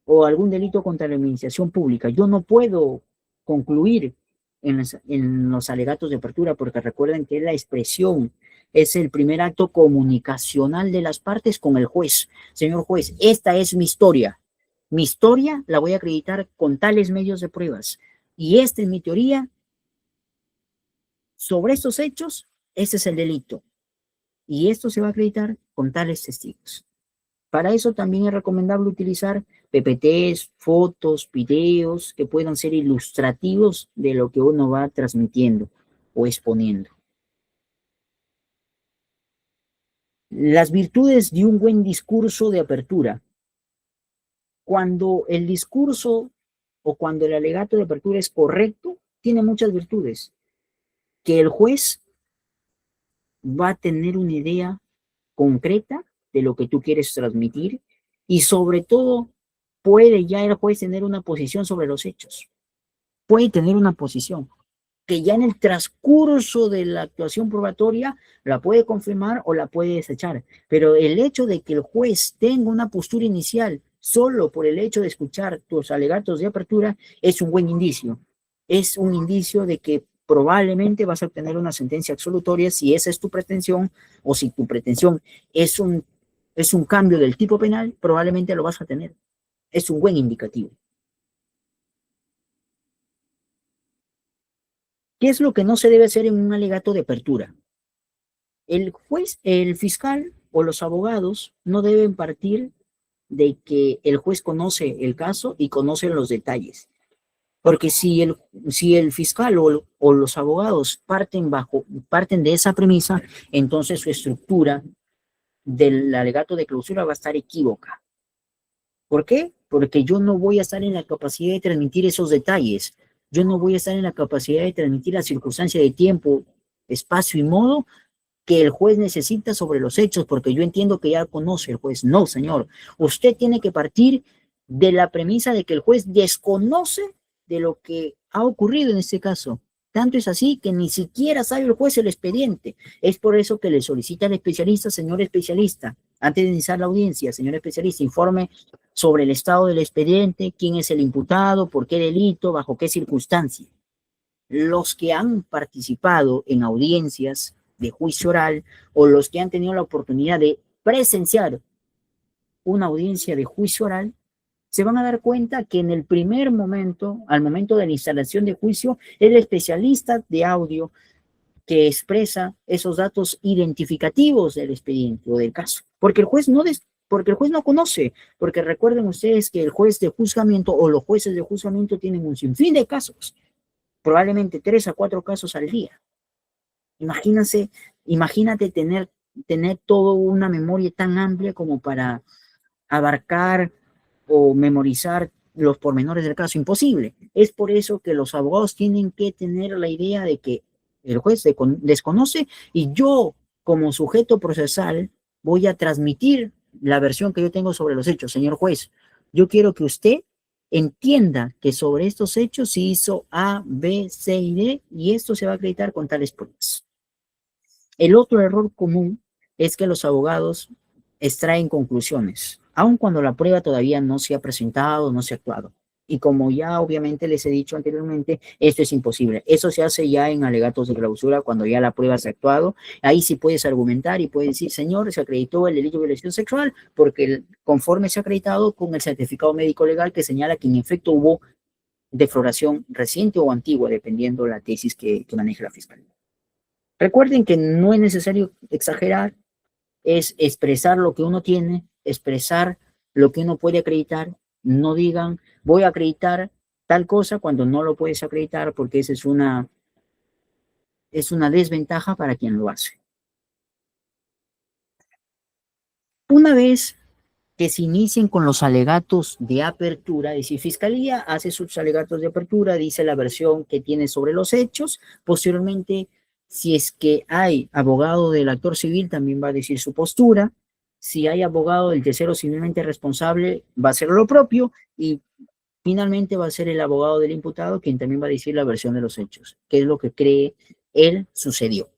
o algún delito contra la administración pública. Yo no puedo concluir en los alegatos de apertura porque recuerden que la expresión es el primer acto comunicacional de las partes con el juez. Señor juez, esta es mi historia. Mi historia la voy a acreditar con tales medios de pruebas. Y esta es mi teoría. Sobre estos hechos, este es el delito. Y esto se va a acreditar con tales testigos. Para eso también es recomendable utilizar PPTs, fotos, videos que puedan ser ilustrativos de lo que uno va transmitiendo o exponiendo. Las virtudes de un buen discurso de apertura. Cuando el discurso o cuando el alegato de apertura es correcto, tiene muchas virtudes. Que el juez va a tener una idea concreta de lo que tú quieres transmitir y sobre todo puede ya el juez tener una posición sobre los hechos. Puede tener una posición que ya en el transcurso de la actuación probatoria la puede confirmar o la puede desechar. Pero el hecho de que el juez tenga una postura inicial solo por el hecho de escuchar tus alegatos de apertura es un buen indicio. Es un indicio de que probablemente vas a obtener una sentencia absolutoria si esa es tu pretensión o si tu pretensión es un cambio del tipo penal, probablemente lo vas a tener. Es un buen indicativo. ¿Qué es lo que no se debe hacer en un alegato de apertura? El juez, el fiscal o los abogados no deben partir de que el juez conoce el caso y conoce los detalles. Porque si el fiscal o los abogados parten de esa premisa, entonces su estructura del alegato de clausura va a estar equívoca. ¿Por qué? Porque yo no voy a estar en la capacidad de transmitir esos detalles. Yo no voy a estar en la capacidad de transmitir la circunstancia de tiempo, espacio y modo que el juez necesita sobre los hechos, porque yo entiendo que ya conoce el juez. No, señor. Usted tiene que partir de la premisa de que el juez desconoce de lo que ha ocurrido en este caso. Tanto es así que ni siquiera sabe el juez el expediente. Es por eso que le solicita al especialista, señor especialista, antes de iniciar la audiencia, señor especialista, informe sobre el estado del expediente, quién es el imputado, por qué delito, bajo qué circunstancia. Los que han participado en audiencias de juicio oral o los que han tenido la oportunidad de presenciar una audiencia de juicio oral, se van a dar cuenta que en el primer momento, al momento de la instalación de juicio, el especialista de audio que expresa esos datos identificativos del expediente o del caso, porque el juez no conoce, porque recuerden ustedes que el juez de juzgamiento o los jueces de juzgamiento tienen un sinfín de casos, probablemente 3 a 4 casos al día. Imagínate tener toda una memoria tan amplia como para abarcar o memorizar los pormenores del caso. Imposible. Es por eso que los abogados tienen que tener la idea de que el juez desconoce y yo, como sujeto procesal, voy a transmitir la versión que yo tengo sobre los hechos. Señor juez, yo quiero que usted entienda que sobre estos hechos se hizo A, B, C y D y esto se va a acreditar con tales pruebas. El otro error común es que los abogados extraen conclusiones, aun cuando la prueba todavía no se ha presentado, no se ha actuado. Y como ya obviamente les he dicho anteriormente, esto es imposible. Eso se hace ya en alegatos de clausura cuando ya la prueba se ha actuado. Ahí sí puedes argumentar y puedes decir, señor, se acreditó el delito de violación sexual porque conforme se ha acreditado con el certificado médico legal que señala que en efecto hubo defloración reciente o antigua, dependiendo la tesis que maneje la fiscalía. Recuerden que no es necesario exagerar, es expresar lo que uno tiene, expresar lo que uno puede acreditar. No digan, voy a acreditar tal cosa cuando no lo puedes acreditar porque esa es una desventaja para quien lo hace. Una vez que se inicien con los alegatos de apertura, es decir, Fiscalía hace sus alegatos de apertura, dice la versión que tiene sobre los hechos, posteriormente, si es que hay abogado del actor civil, también va a decir su postura, si hay abogado del tercero civilmente responsable, va a hacer lo propio, y finalmente va a ser el abogado del imputado quien también va a decir la versión de los hechos, qué es lo que cree él sucedió.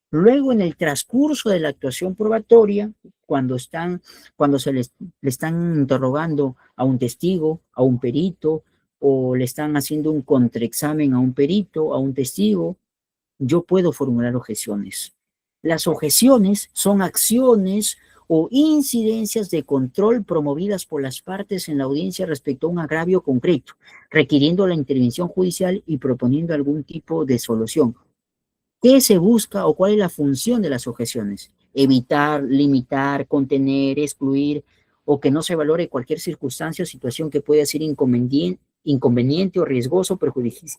Luego, en el transcurso de la actuación probatoria, cuando le están interrogando a un testigo, a un perito, o le están haciendo un contraexamen a un perito, a un testigo, yo puedo formular objeciones. Las objeciones son acciones o incidencias de control promovidas por las partes en la audiencia respecto a un agravio concreto, requiriendo la intervención judicial y proponiendo algún tipo de solución. ¿Qué se busca o cuál es la función de las objeciones? Evitar, limitar, contener, excluir o que no se valore cualquier circunstancia o situación que pueda ser inconveniente o riesgoso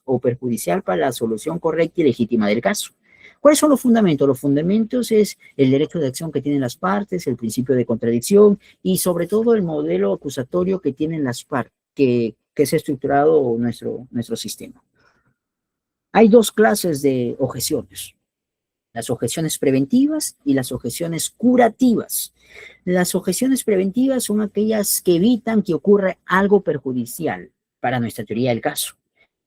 o perjudicial para la solución correcta y legítima del caso. ¿Cuáles son los fundamentos? Los fundamentos es el derecho de acción que tienen las partes, el principio de contradicción y sobre todo el modelo acusatorio que tienen las partes, que es estructurado nuestro sistema. Hay dos clases de objeciones. las objeciones preventivas y las objeciones curativas. Las objeciones preventivas son aquellas que evitan que ocurra algo perjudicial para nuestra teoría del caso.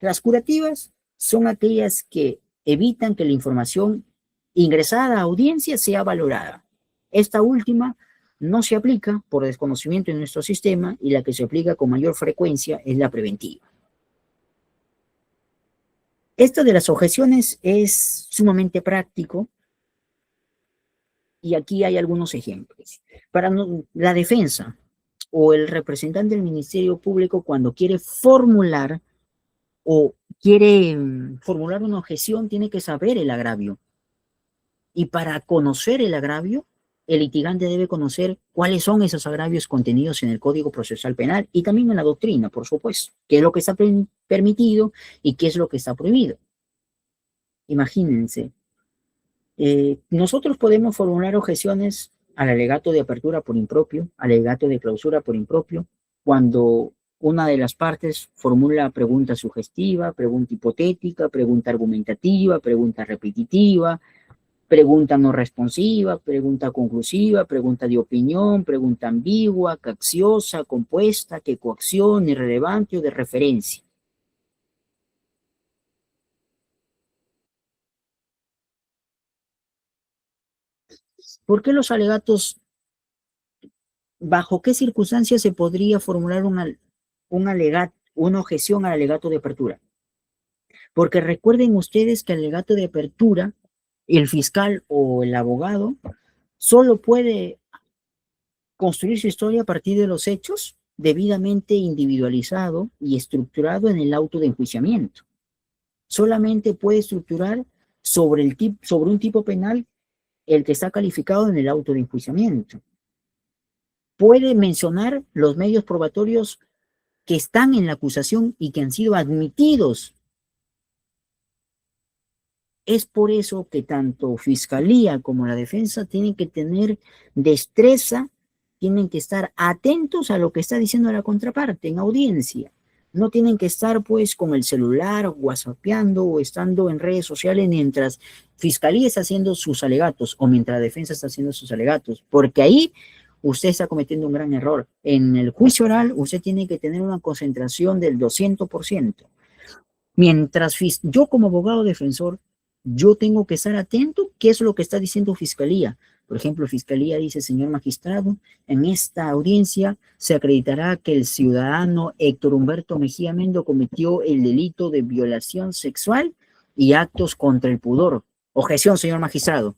Las curativas son aquellas que evitan que la información ingresada a audiencia sea valorada. Esta última no se aplica por desconocimiento en nuestro sistema y la que se aplica con mayor frecuencia es la preventiva. Esto de las objeciones es sumamente práctico y aquí hay algunos ejemplos. Para la defensa o el representante del Ministerio Público cuando quiere formular o quiere formular una objeción tiene que saber el agravio. Y para conocer el agravio, el litigante debe conocer cuáles son esos agravios contenidos en el Código Procesal Penal y también en la doctrina, por supuesto, qué es lo que está permitido y qué es lo que está prohibido. Imagínense, nosotros podemos formular objeciones al alegato de apertura por impropio, al alegato de clausura por impropio, cuando una de las partes formula pregunta sugestiva, pregunta hipotética, pregunta argumentativa, pregunta repetitiva, pregunta no responsiva, pregunta conclusiva, pregunta de opinión, pregunta ambigua, cacciosa, compuesta, que coacción, irrelevante o de referencia. ¿Por qué los alegatos, bajo qué circunstancias se podría formular una objeción al alegato de apertura? Porque recuerden ustedes que el alegato de apertura, el fiscal o el abogado solo puede construir su historia a partir de los hechos debidamente individualizado y estructurado en el auto de enjuiciamiento. Solamente puede estructurar sobre un tipo penal el que está calificado en el auto de enjuiciamiento. Puede mencionar los medios probatorios que están en la acusación y que han sido admitidos. Es por eso que tanto Fiscalía como la defensa tienen que tener destreza, tienen que estar atentos a lo que está diciendo la contraparte en audiencia. No tienen que estar pues con el celular, whatsappeando o estando en redes sociales mientras Fiscalía está haciendo sus alegatos o mientras la defensa está haciendo sus alegatos, porque ahí usted está cometiendo un gran error. En el juicio oral usted tiene que tener una concentración del 200%. Mientras yo como abogado defensor, yo tengo que estar atento qué es lo que está diciendo Fiscalía. Por ejemplo, Fiscalía dice, señor magistrado, en esta audiencia se acreditará que el ciudadano Héctor Humberto Mejía Mendo cometió el delito de violación sexual y actos contra el pudor. Objeción, señor magistrado.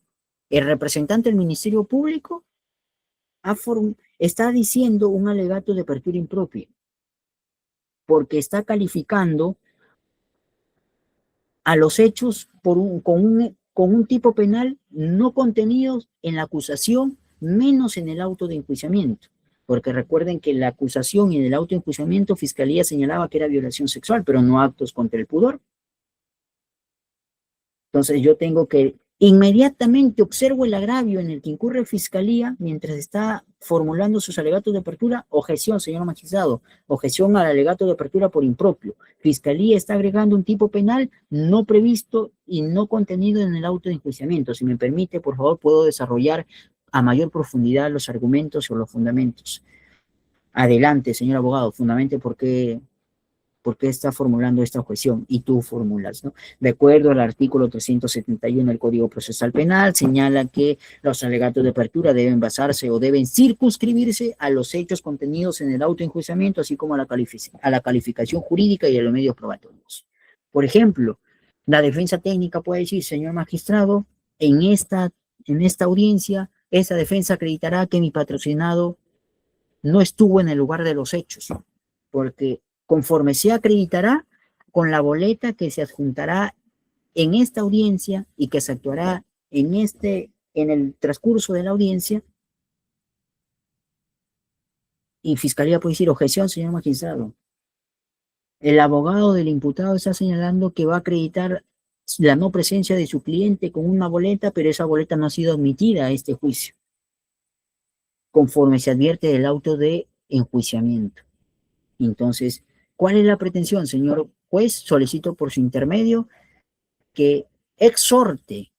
El representante del Ministerio Público está diciendo un alegato de apertura impropia porque está calificando a los hechos con un tipo penal no contenidos en la acusación, menos en el auto de enjuiciamiento. Porque recuerden que la acusación y en el auto de enjuiciamiento Fiscalía señalaba que era violación sexual, pero no actos contra el pudor. Entonces yo tengo que inmediatamente observo el agravio en el que incurre Fiscalía mientras está formulando sus alegatos de apertura. Objeción, señor magistrado, objeción al alegato de apertura por impropio. Fiscalía está agregando un tipo penal no previsto y no contenido en el auto de enjuiciamiento. Si me permite, por favor, puedo desarrollar a mayor profundidad los argumentos o los fundamentos. Adelante, señor abogado, fundamente por qué está formulando esta objeción y tú formulas, ¿no? De acuerdo al artículo 371 del Código Procesal Penal, señala que los alegatos de apertura deben basarse o deben circunscribirse a los hechos contenidos en el auto de enjuiciamiento, así como a la calificación jurídica y a los medios probatorios. Por ejemplo, la defensa técnica puede decir, señor magistrado, en esta audiencia, esa defensa acreditará que mi patrocinado no estuvo en el lugar de los hechos, porque conforme se acreditará con la boleta que se adjuntará en esta audiencia y que se actuará en el transcurso de la audiencia, y Fiscalía puede decir, objeción, señor magistrado. El abogado del imputado está señalando que va a acreditar la no presencia de su cliente con una boleta, pero esa boleta no ha sido admitida a este juicio, conforme se advierte del auto de enjuiciamiento. Entonces, ¿cuál es la pretensión, señor juez? Solicito por su intermedio que exhorte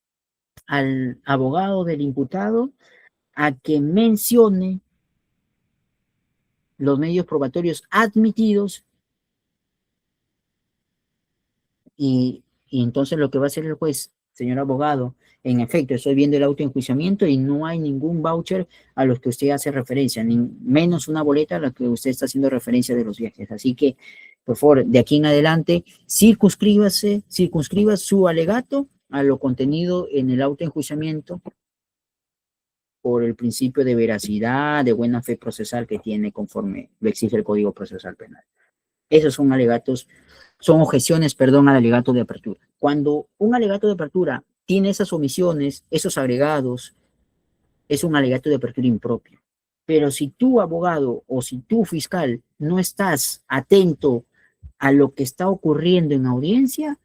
al abogado del imputado a que mencione los medios probatorios admitidos y entonces lo que va a hacer el juez, señor abogado, en efecto, estoy viendo el autoenjuiciamiento y no hay ningún voucher a los que usted hace referencia, ni menos una boleta a la que usted está haciendo referencia de los viajes. Así que, por favor, de aquí en adelante, circunscriba su alegato a lo contenido en el autoenjuiciamiento por el principio de veracidad, de buena fe procesal que tiene conforme lo exige el Código Procesal Penal. Esos son alegatos, son objeciones, perdón, al alegato de apertura. Cuando un alegato de apertura tiene esas omisiones, esos agregados, es un alegato de apertura impropio. Pero si tú, abogado, o si tú, fiscal, no estás atento a lo que está ocurriendo en audiencia,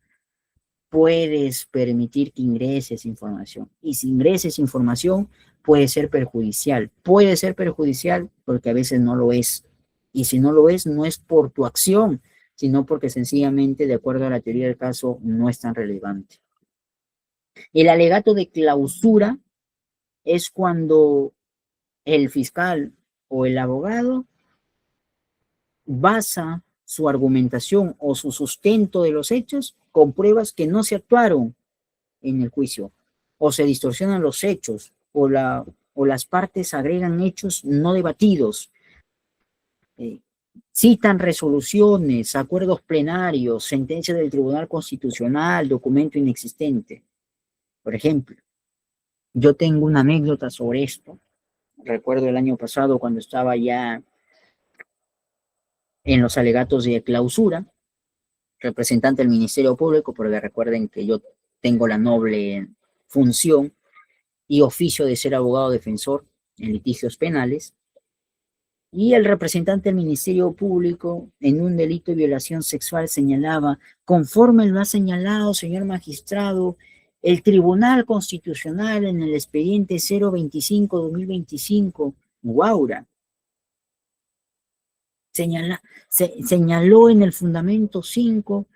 puedes permitir que ingreses información. Y si ingreses información, puede ser perjudicial. Puede ser perjudicial porque a veces no lo es. Y si no lo es, no es por tu acción, sino porque sencillamente, de acuerdo a la teoría del caso, no es tan relevante. El alegato de clausura es cuando el fiscal o el abogado basa su argumentación o su sustento de los hechos con pruebas que no se actuaron en el juicio, o se distorsionan los hechos, o las partes agregan hechos no debatidos, citan resoluciones, acuerdos plenarios, sentencias del Tribunal Constitucional, documento inexistente. Por ejemplo, yo tengo una anécdota sobre esto. Recuerdo el año pasado cuando estaba ya en los alegatos de clausura, representante del Ministerio Público, porque recuerden que yo tengo la noble función y oficio de ser abogado defensor en litigios penales, y el representante del Ministerio Público en un delito de violación sexual señalaba, conforme lo ha señalado, señor magistrado, el Tribunal Constitucional en el expediente 025-2025, Guaura, señaló en el fundamento 5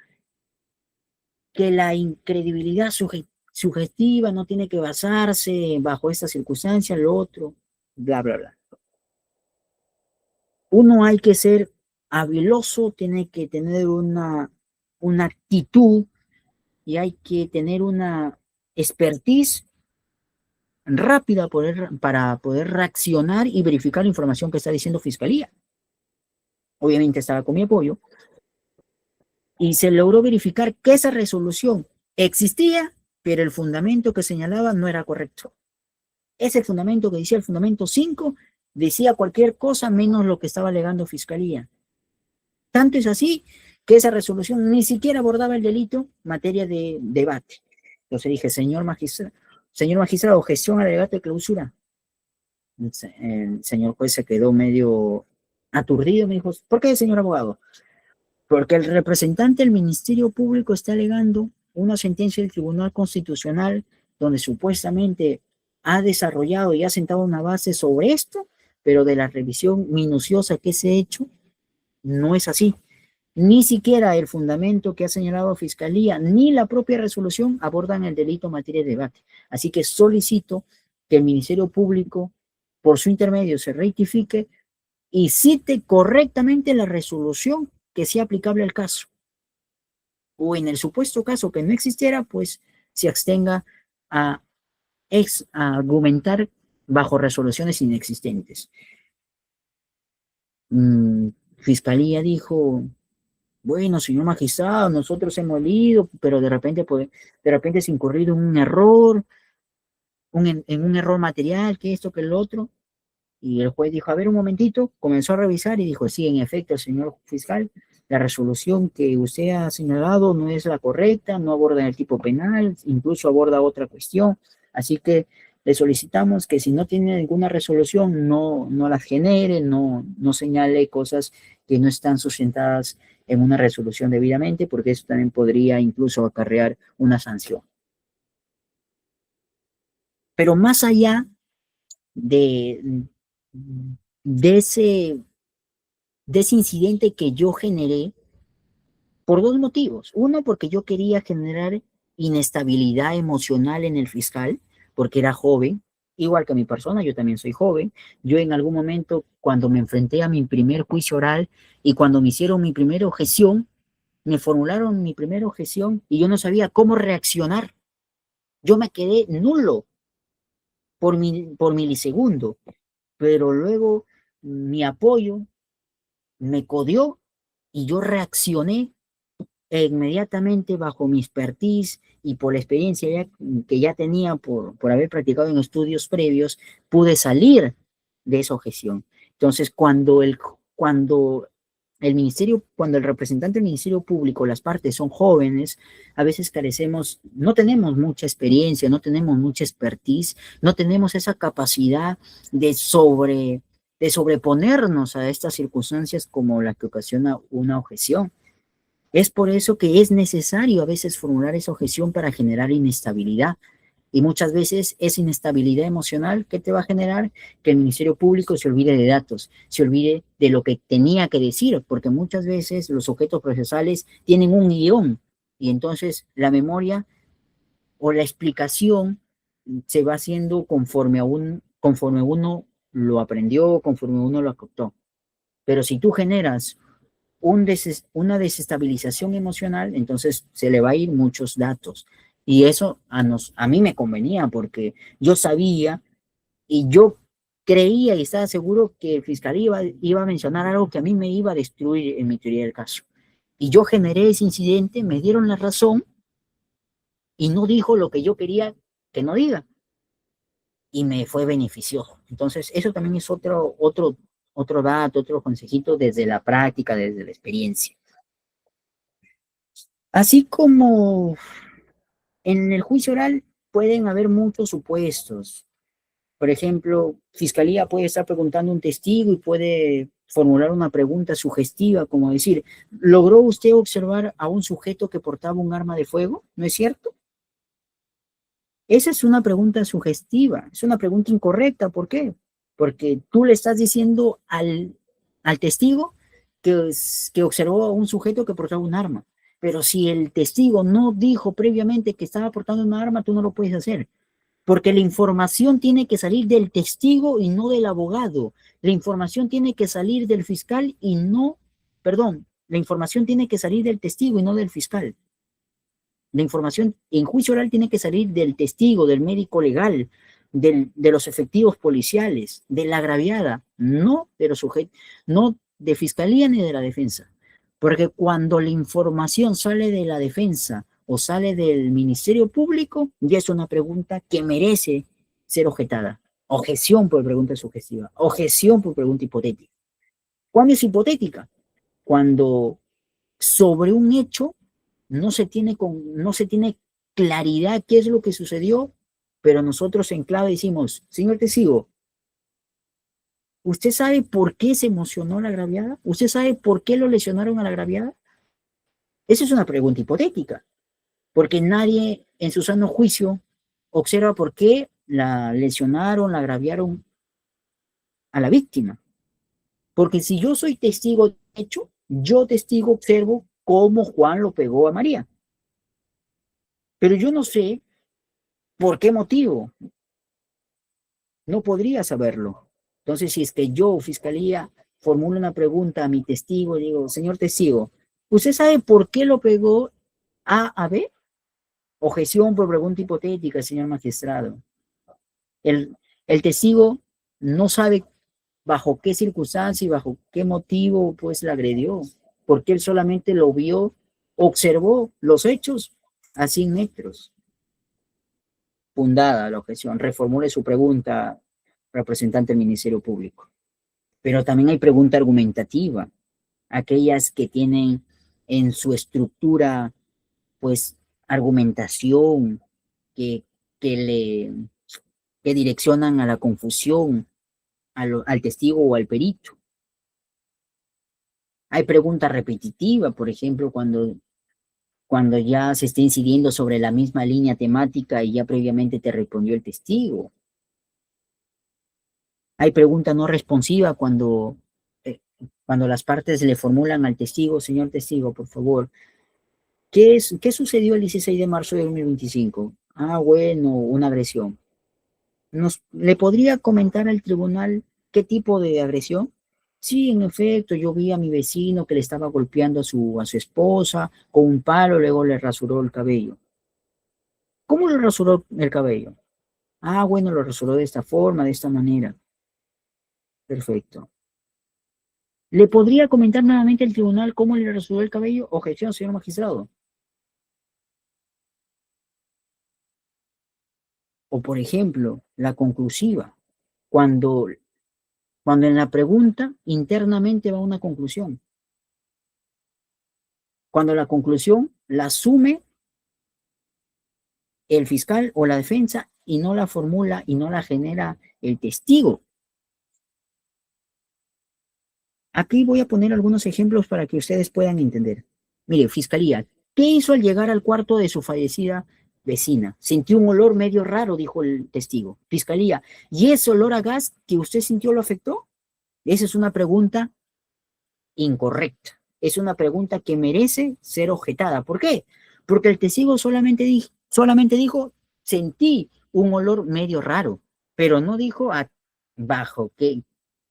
que la incredibilidad sugestiva no tiene que basarse bajo estas circunstancias, lo otro, bla, bla, bla. Uno hay que ser habiloso, tiene que tener una actitud y hay que tener una expertise rápida para poder reaccionar y verificar la información que está diciendo Fiscalía. Obviamente estaba con mi apoyo y se logró verificar que esa resolución existía, pero el fundamento que señalaba no era correcto. Ese fundamento que decía el fundamento 5 decía cualquier cosa menos lo que estaba alegando Fiscalía. Tanto es así que esa resolución ni siquiera abordaba el delito materia de debate. Entonces dije, señor magistrado, objeción al alegato de clausura. El señor juez se quedó medio aturdido, me dijo, ¿por qué, señor abogado? Porque el representante del Ministerio Público está alegando una sentencia del Tribunal Constitucional donde supuestamente ha desarrollado y ha sentado una base sobre esto, pero de la revisión minuciosa que se ha hecho, no es así. Ni siquiera el fundamento que ha señalado Fiscalía, ni la propia resolución abordan el delito en materia de debate. Así que solicito que el Ministerio Público, por su intermedio, se rectifique y cite correctamente la resolución que sea aplicable al caso. O en el supuesto caso que no existiera, pues se abstenga a argumentar bajo resoluciones inexistentes. Fiscalía dijo, bueno, señor magistrado, nosotros hemos leído, pero de repente se ha incurrido en un error, en un error material, que esto, que el otro. Y el juez dijo, a ver un momentito, comenzó a revisar y dijo, sí, en efecto, señor fiscal, la resolución que usted ha señalado no es la correcta, no aborda el tipo penal, incluso aborda otra cuestión. Así que le solicitamos que si no tiene ninguna resolución, no la genere, no señale cosas que no están sustentadas en una resolución debidamente, porque eso también podría incluso acarrear una sanción. Pero más allá de ese incidente que yo generé, por dos motivos. Uno, porque yo quería generar inestabilidad emocional en el fiscal, porque era joven, igual que mi persona, yo también soy joven. Yo en algún momento, cuando me enfrenté a mi primer juicio oral y cuando me hicieron mi primera objeción, me formularon mi primera objeción y yo no sabía cómo reaccionar. Yo me quedé nulo por milisegundo, pero luego mi apoyo me codió y yo reaccioné e inmediatamente bajo mi expertise y por la experiencia que ya tenía por haber practicado en estudios previos, pude salir de esa objeción. Entonces, cuando cuando el representante del Ministerio Público, las partes son jóvenes, a veces carecemos, no tenemos mucha experiencia, no tenemos mucha expertise, no tenemos esa capacidad de sobreponernos a estas circunstancias como la que ocasiona una objeción. Es por eso que es necesario a veces formular esa objeción para generar inestabilidad. Y muchas veces esa inestabilidad emocional que te va a generar que el Ministerio Público se olvide de datos, se olvide de lo que tenía que decir, porque muchas veces los objetos procesales tienen un guión y entonces la memoria o la explicación se va haciendo conforme uno lo aprendió, conforme uno lo captó. Pero si tú generas una desestabilización emocional, entonces se le va a ir muchos datos. Y eso a mí me convenía porque yo sabía y yo creía y estaba seguro que el fiscal iba a mencionar algo que a mí me iba a destruir en mi teoría del caso. Y yo generé ese incidente, me dieron la razón y no dijo lo que yo quería que no diga. Y me fue beneficioso. Entonces, eso también es otro dato, otro consejito desde la práctica, desde la experiencia. Así como en el juicio oral pueden haber muchos supuestos. Por ejemplo, fiscalía puede estar preguntando a un testigo y puede formular una pregunta sugestiva, como decir, ¿logró usted observar a un sujeto que portaba un arma de fuego? ¿No es cierto? Esa es una pregunta sugestiva, es una pregunta incorrecta. ¿Por qué? Porque tú le estás diciendo al testigo que observó a un sujeto que portaba un arma. Pero si el testigo no dijo previamente que estaba portando una arma, tú no lo puedes hacer. Porque la información tiene que salir del testigo y no del abogado. La información tiene que salir del fiscal y no, perdón, la información tiene que salir del testigo y no del fiscal. La información en juicio oral tiene que salir del testigo, del médico legal, de los efectivos policiales, de la agraviada, no de los sujetos, no de fiscalía ni de la defensa. Porque cuando la información sale de la defensa o sale del Ministerio Público, ya es una pregunta que merece ser objetada. Objeción por pregunta sugestiva, objeción por pregunta hipotética. ¿Cuándo es hipotética? Cuando sobre un hecho no se tiene claridad qué es lo que sucedió, pero nosotros en clave decimos, señor testigo, ¿usted sabe por qué se emocionó la agraviada? ¿Usted sabe por qué lo lesionaron a la agraviada? Esa es una pregunta hipotética, porque nadie en su sano juicio observa por qué la lesionaron, la agraviaron a la víctima. Porque si yo soy testigo de hecho, yo testigo observo cómo Juan lo pegó a María. Pero yo no sé por qué motivo. No podría saberlo. Entonces, si es que yo, fiscalía, formulo una pregunta a mi testigo, digo, señor testigo, ¿usted sabe por qué lo pegó a B? Objeción por pregunta hipotética, señor magistrado. El testigo no sabe bajo qué circunstancia y bajo qué motivo pues la agredió, porque él solamente lo vio, observó los hechos a 100 metros. Fundada la objeción, reformule su pregunta, representante del Ministerio Público. Pero también hay pregunta argumentativa, aquellas que tienen en su estructura, pues, argumentación, que, que le que direccionan a la confusión, al testigo o al perito. Hay pregunta repetitiva, por ejemplo, cuando ya se está incidiendo sobre la misma línea temática y ya previamente te respondió el testigo. Hay pregunta no responsiva cuando las partes le formulan al testigo, señor testigo, por favor, ¿qué sucedió el 16 de marzo de 2025? Ah, bueno, una agresión. ¿Le podría comentar al tribunal qué tipo de agresión? Sí, en efecto, yo vi a mi vecino que le estaba golpeando a su esposa con un palo, luego le rasuró el cabello. ¿Cómo le rasuró el cabello? Ah, bueno, lo rasuró de esta forma, de esta manera. Perfecto. ¿Le podría comentar nuevamente al tribunal cómo le rasuró el cabello? Objeción, señor magistrado. O, por ejemplo, la conclusiva, cuando, cuando en la pregunta internamente va una conclusión. Cuando la conclusión la asume el fiscal o la defensa y no la formula y no la genera el testigo. Aquí voy a poner algunos ejemplos para que ustedes puedan entender. Mire, fiscalía, ¿qué hizo al llegar al cuarto de su fallecida vecina? Sintió un olor medio raro, dijo el testigo. Fiscalía, ¿y ese olor a gas que usted sintió lo afectó? Esa es una pregunta incorrecta. Es una pregunta que merece ser objetada. ¿Por qué? Porque el testigo solamente dijo, sentí un olor medio raro, pero no dijo bajo qué,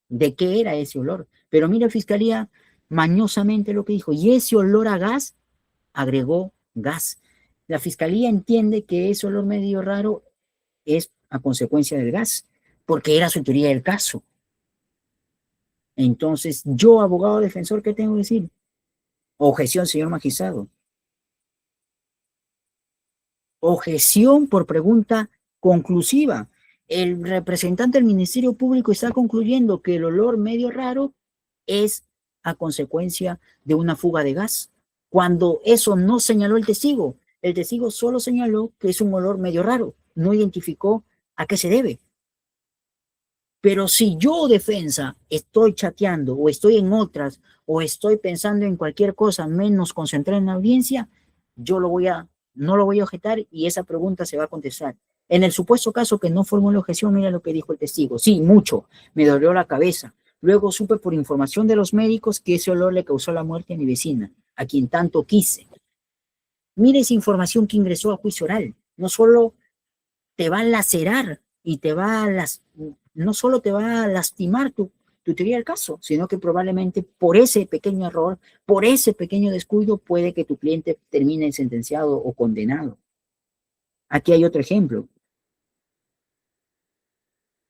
de qué era ese olor. Pero mira, fiscalía, mañosamente lo que dijo, y ese olor a gas, agregó gas. La fiscalía entiende que ese olor medio raro es a consecuencia del gas, porque era su teoría del caso. Entonces, yo, abogado defensor, ¿qué tengo que decir? Objeción, señor magistrado. Objeción por pregunta conclusiva. El representante del Ministerio Público está concluyendo que el olor medio raro es a consecuencia de una fuga de gas, cuando eso no señaló el testigo. El testigo solo señaló que es un olor medio raro, no identificó a qué se debe. Pero si yo, defensa, estoy chateando o estoy en otras o estoy pensando en cualquier cosa menos concentrada en la audiencia, yo no lo voy a objetar y esa pregunta se va a contestar. En el supuesto caso que no formó la objeción, mira lo que dijo el testigo. Sí, mucho, me dolió la cabeza. Luego supe por información de los médicos que ese olor le causó la muerte a mi vecina, a quien tanto quise. Mira esa información que ingresó a juicio oral. No solo te va a lacerar y no solo te va a lastimar tu teoría del caso, sino que probablemente por ese pequeño error, por ese pequeño descuido, puede que tu cliente termine sentenciado o condenado. Aquí hay otro ejemplo.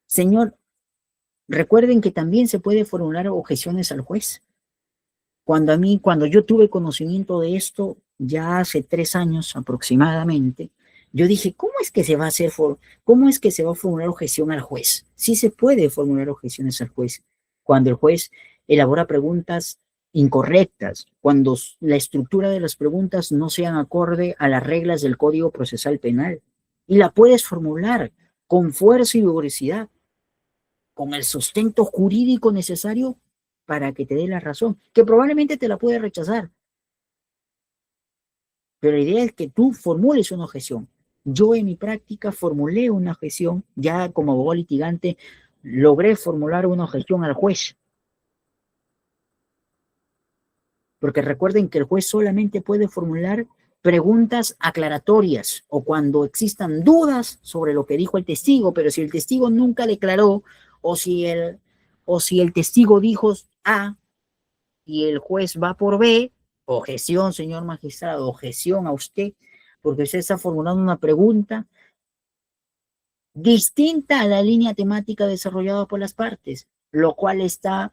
Señor, recuerden que también se puede formular objeciones al juez. Cuando yo tuve conocimiento de esto, ya hace 3 años aproximadamente, yo dije, ¿cómo es que se va a formular objeción al juez? Sí se puede formular objeciones al juez cuando el juez elabora preguntas incorrectas, cuando la estructura de las preguntas no sean acorde a las reglas del Código Procesal Penal. Y la puedes formular con fuerza y vigorosidad, con el sustento jurídico necesario para que te dé la razón, que probablemente te la puede rechazar, pero la idea es que tú formules una objeción. Yo en mi práctica formulé una objeción, ya como abogado litigante, logré formular una objeción al juez, porque recuerden que el juez solamente puede formular preguntas aclaratorias o cuando existan dudas sobre lo que dijo el testigo, pero si el testigo nunca declaró o si el testigo dijo A y el juez va por B, objeción, señor magistrado, objeción a usted, porque usted está formulando una pregunta distinta a la línea temática desarrollada por las partes, lo cual está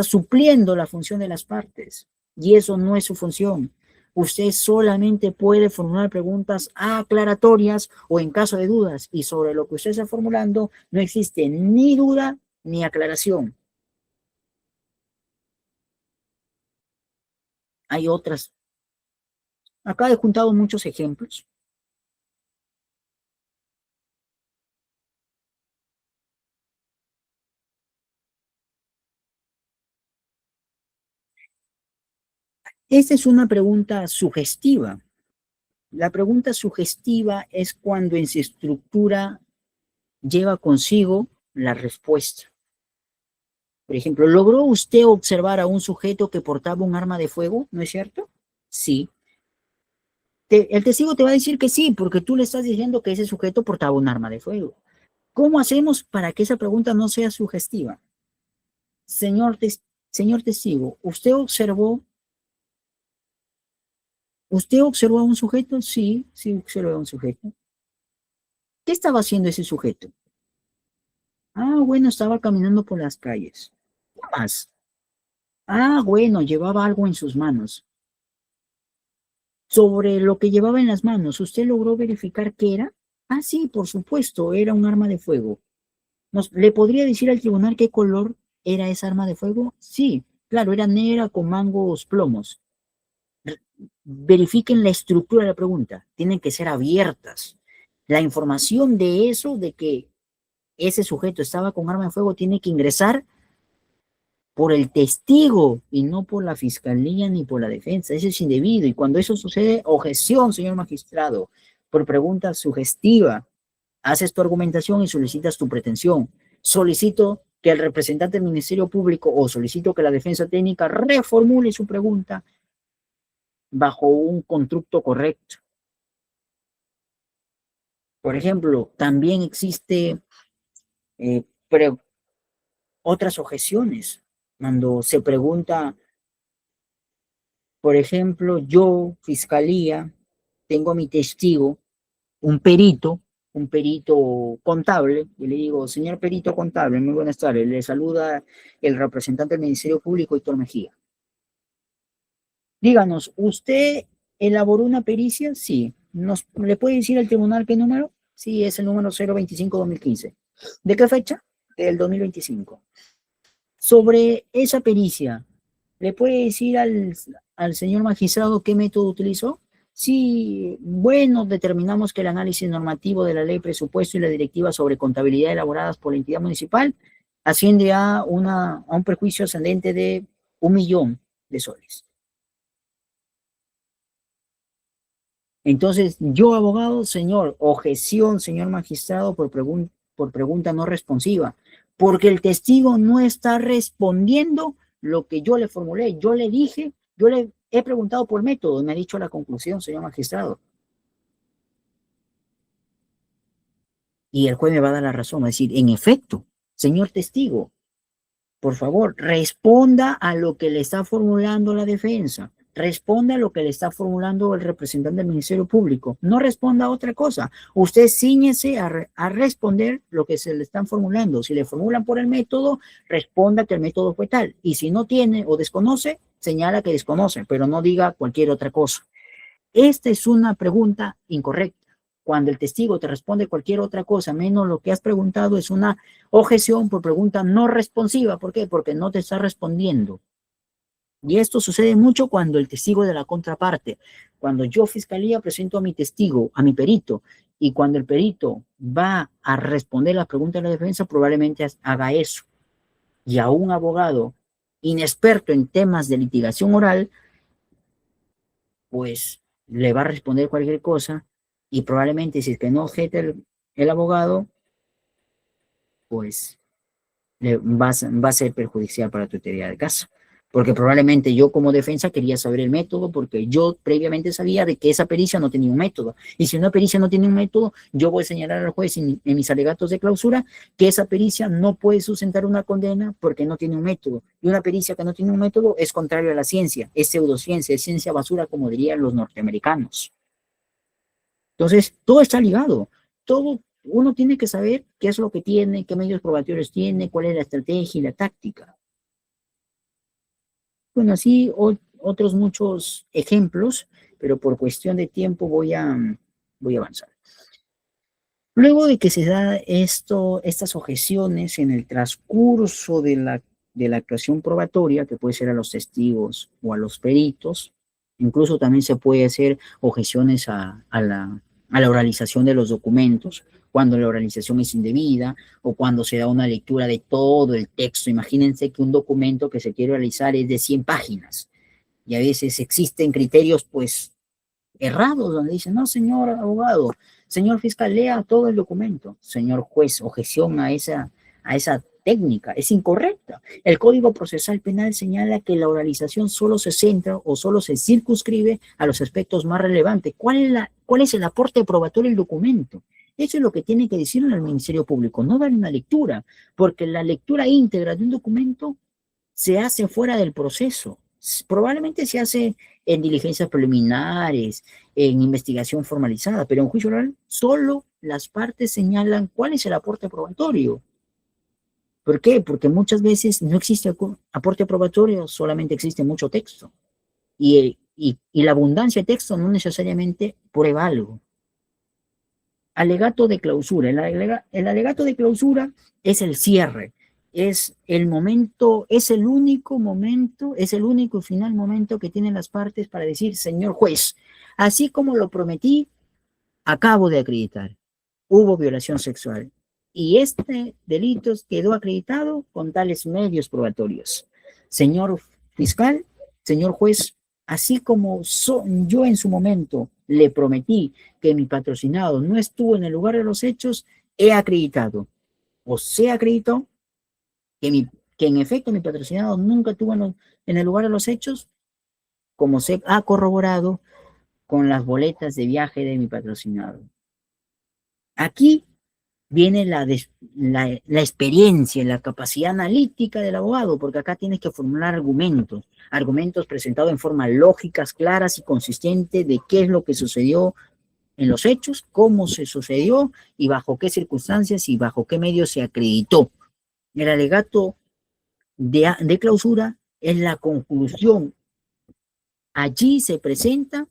supliendo la función de las partes, y eso no es su función. Usted solamente puede formular preguntas aclaratorias o en caso de dudas, y sobre lo que usted está formulando no existe ni duda ni aclaración. Hay otras. Acá he juntado muchos ejemplos. Esta es una pregunta sugestiva. La pregunta sugestiva es cuando en su estructura lleva consigo la respuesta. Por ejemplo, ¿logró usted observar a un sujeto que portaba un arma de fuego? ¿No es cierto? Sí. el testigo te va a decir que sí, porque tú le estás diciendo que ese sujeto portaba un arma de fuego. ¿Cómo hacemos para que esa pregunta no sea sugestiva? Señor, señor testigo, ¿usted observó a un sujeto? Sí, sí observé a un sujeto. ¿Qué estaba haciendo ese sujeto? Ah, bueno, estaba caminando por las calles. ¿Qué más? Ah, bueno, llevaba algo en sus manos. Sobre lo que llevaba en las manos, ¿usted logró verificar qué era? Ah, sí, por supuesto, era un arma de fuego. ¿Le podría decir al tribunal qué color era esa arma de fuego? Sí, claro, era negra con mangos plomos. Verifiquen la estructura de la pregunta. Tienen que ser abiertas. La información de eso, de que ese sujeto estaba con arma de fuego, tiene que ingresar por el testigo y no por la fiscalía ni por la defensa. Eso es indebido. Y cuando eso sucede, objeción, señor magistrado, por pregunta sugestiva. Haces tu argumentación y solicitas tu pretensión. Solicito que el representante del Ministerio Público o solicito que la defensa técnica reformule su pregunta bajo un constructo correcto. Por ejemplo, también existe eh, otras objeciones. Cuando se pregunta, por ejemplo, yo, fiscalía, tengo a mi testigo, un perito contable, y le digo, señor perito contable, muy buenas tardes, le saluda el representante del Ministerio Público, Héctor Mejía. Díganos, ¿usted elaboró una pericia? Sí. ¿Le puede decir al tribunal qué número? Sí, es el número 025-2015. ¿De qué fecha? Del 2025. Sobre esa pericia, ¿le puede decir al señor magistrado qué método utilizó? Sí, bueno, determinamos que el análisis normativo de la ley presupuesto y la directiva sobre contabilidad elaboradas por la entidad municipal asciende a un perjuicio ascendente de 1.000.000 de soles. Entonces, yo, abogado, señor, objeción, señor magistrado, por pregunta no responsiva, porque el testigo no está respondiendo lo que yo le formulé. Yo le dije, yo le he preguntado por método, y me ha dicho la conclusión, señor magistrado. Y el juez me va a dar la razón, va a decir, en efecto, señor testigo, por favor, responda a lo que le está formulando la defensa. Responda a lo que le está formulando el representante del Ministerio Público. No responda a otra cosa. Usted ciñese a responder lo que se le están formulando. Si le formulan por el método, responda que el método fue tal. Y si no tiene o desconoce, señala que desconoce, pero no diga cualquier otra cosa. Esta es una pregunta incorrecta. Cuando el testigo te responde cualquier otra cosa, menos lo que has preguntado, es una objeción por pregunta no responsiva. ¿Por qué? Porque no te está respondiendo. Y esto sucede mucho cuando el testigo de la contraparte, cuando yo, fiscalía, presento a mi testigo, a mi perito, y cuando el perito va a responder la pregunta de la defensa, probablemente haga eso. Y a un abogado inexperto en temas de litigación oral, pues le va a responder cualquier cosa y probablemente si es que no objeta el abogado, pues va a ser perjudicial para tu teoría de caso. Porque probablemente yo como defensa quería saber el método porque yo previamente sabía de que esa pericia no tenía un método. Y si una pericia no tiene un método, yo voy a señalar al juez en mis alegatos de clausura que esa pericia no puede sustentar una condena porque no tiene un método. Y una pericia que no tiene un método es contrario a la ciencia, es pseudociencia, es ciencia basura, como dirían los norteamericanos. Entonces, todo está ligado. Todo, uno tiene que saber qué es lo que tiene, qué medios probatorios tiene, cuál es la estrategia y la táctica. Bueno, así otros muchos ejemplos, pero por cuestión de tiempo voy a avanzar. Luego de que se da estas objeciones en el transcurso de la actuación probatoria, que puede ser a los testigos o a los peritos, incluso también se puede hacer objeciones a la oralización de los documentos, cuando la oralización es indebida o cuando se da una lectura de todo el texto. Imagínense que un documento que se quiere realizar es de 100 páginas y a veces existen criterios pues errados donde dicen, no, señor abogado, señor fiscal, lea todo el documento. Señor juez, objeción a esa técnica, es incorrecta. El Código Procesal Penal señala que la oralización solo se centra o solo se circunscribe a los aspectos más relevantes. ¿Cuál es el aporte probatorio del documento? Eso es lo que tiene que decirle al Ministerio Público, no dar una lectura, porque la lectura íntegra de un documento se hace fuera del proceso. Probablemente se hace en diligencias preliminares, en investigación formalizada, pero en juicio oral solo las partes señalan cuál es el aporte probatorio. ¿Por qué? Porque muchas veces no existe aporte probatorio, solamente existe mucho texto. Y la abundancia de texto no necesariamente prueba algo. Alegato de clausura. El alegato de clausura es el cierre, es el momento, es el único momento, es el único y final momento que tienen las partes para decir, señor juez, así como lo prometí, acabo de acreditar, hubo violación sexual. Y este delito quedó acreditado con tales medios probatorios. Señor fiscal, señor juez, así como yo en su momento le prometí que mi patrocinado no estuvo en el lugar de los hechos, he acreditado, o se acreditó que en efecto mi patrocinado nunca estuvo en el lugar de los hechos, como se ha corroborado con las boletas de viaje de mi patrocinado. Aquí viene la experiencia, la capacidad analítica del abogado, porque acá tienes que formular argumentos presentados en forma lógicas, claras y consistentes de qué es lo que sucedió en los hechos, cómo se sucedió y bajo qué circunstancias y bajo qué medios se acreditó. El alegato de clausura es la conclusión. Allí se presenta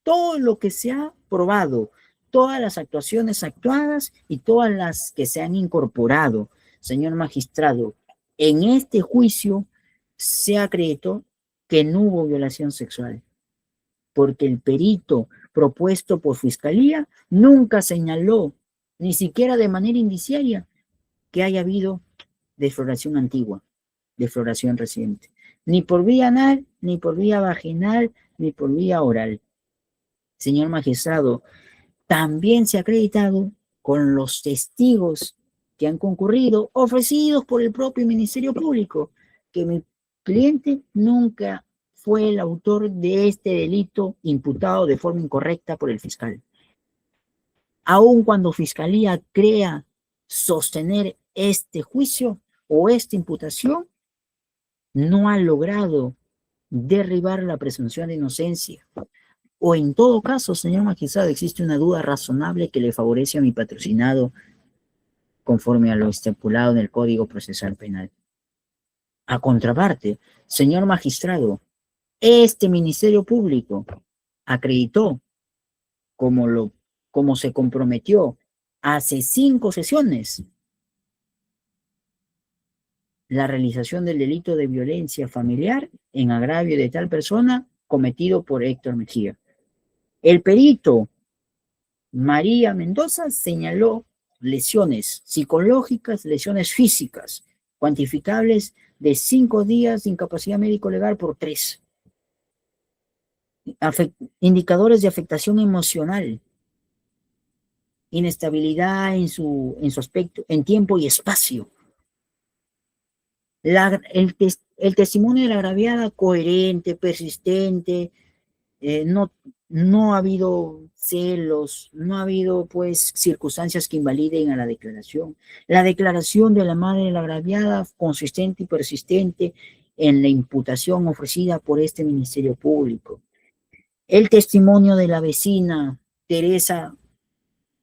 todo lo que se ha probado, todas las actuaciones actuadas y todas las que se han incorporado. Señor magistrado, en este juicio se acreditó que no hubo violación sexual, porque el perito propuesto por Fiscalía nunca señaló, ni siquiera de manera indiciaria, que haya habido defloración antigua, defloración reciente, ni por vía anal, ni por vía vaginal, ni por vía oral. Señor magistrado, también se ha acreditado con los testigos que han concurrido, ofrecidos por el propio Ministerio Público, que mi cliente nunca fue el autor de este delito imputado de forma incorrecta por el fiscal. Aun cuando Fiscalía crea sostener este juicio o esta imputación, no ha logrado derribar la presunción de inocencia. O en todo caso, señor magistrado, existe una duda razonable que le favorece a mi patrocinado conforme a lo estipulado en el Código Procesal Penal. A contraparte, señor magistrado, este Ministerio Público acreditó como se comprometió hace 5 sesiones la realización del delito de violencia familiar en agravio de tal persona cometido por Héctor Mejía. El perito María Mendoza señaló lesiones psicológicas, lesiones físicas, cuantificables de 5 días de incapacidad médico-legal por 3. Indicadores de afectación emocional, inestabilidad en su aspecto, en tiempo y espacio. El testimonio de la agraviada coherente, persistente, no ha habido celos, no ha habido pues circunstancias que invaliden a la declaración. La declaración de la madre de la agraviada consistente y persistente en la imputación ofrecida por este Ministerio Público. El testimonio de la vecina Teresa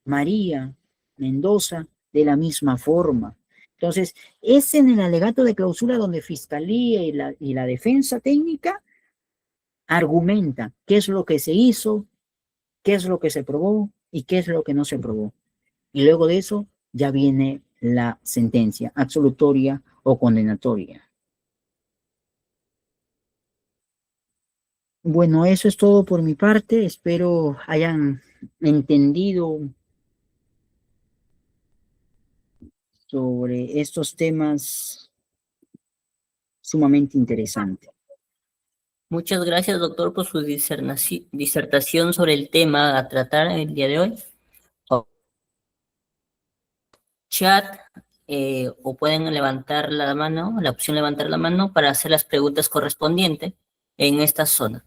María Mendoza de la misma forma. Entonces, es en el alegato de clausura donde Fiscalía y la defensa técnica argumenta qué es lo que se hizo, qué es lo que se probó y qué es lo que no se probó. Y luego de eso ya viene la sentencia absolutoria o condenatoria. Bueno, eso es todo por mi parte. Espero hayan entendido sobre estos temas sumamente interesantes. Muchas gracias, doctor, por su disertación sobre el tema a tratar el día de hoy. Chat o pueden levantar la mano, la opción levantar la mano para hacer las preguntas correspondientes en esta zona.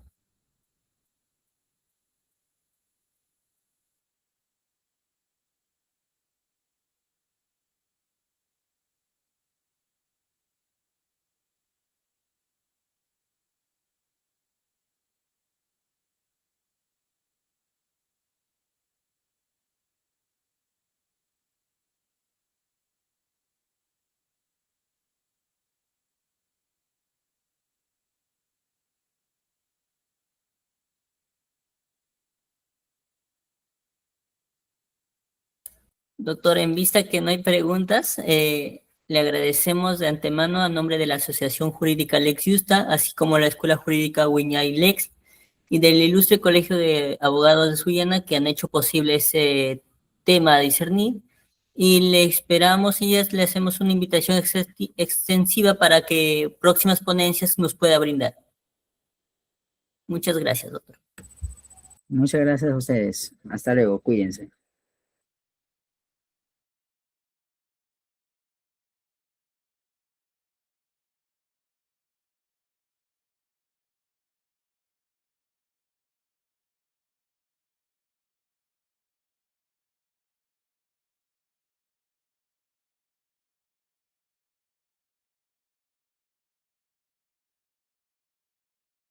Doctor, en vista que no hay preguntas, le agradecemos de antemano a nombre de la Asociación Jurídica Lex Justa, así como la Escuela Jurídica Wiñay Lex y del Ilustre Colegio de Abogados de Sullana que han hecho posible ese tema a discernir. Y le esperamos y le hacemos una invitación extensiva para que próximas ponencias nos pueda brindar. Muchas gracias, doctor. Muchas gracias a ustedes. Hasta luego, cuídense.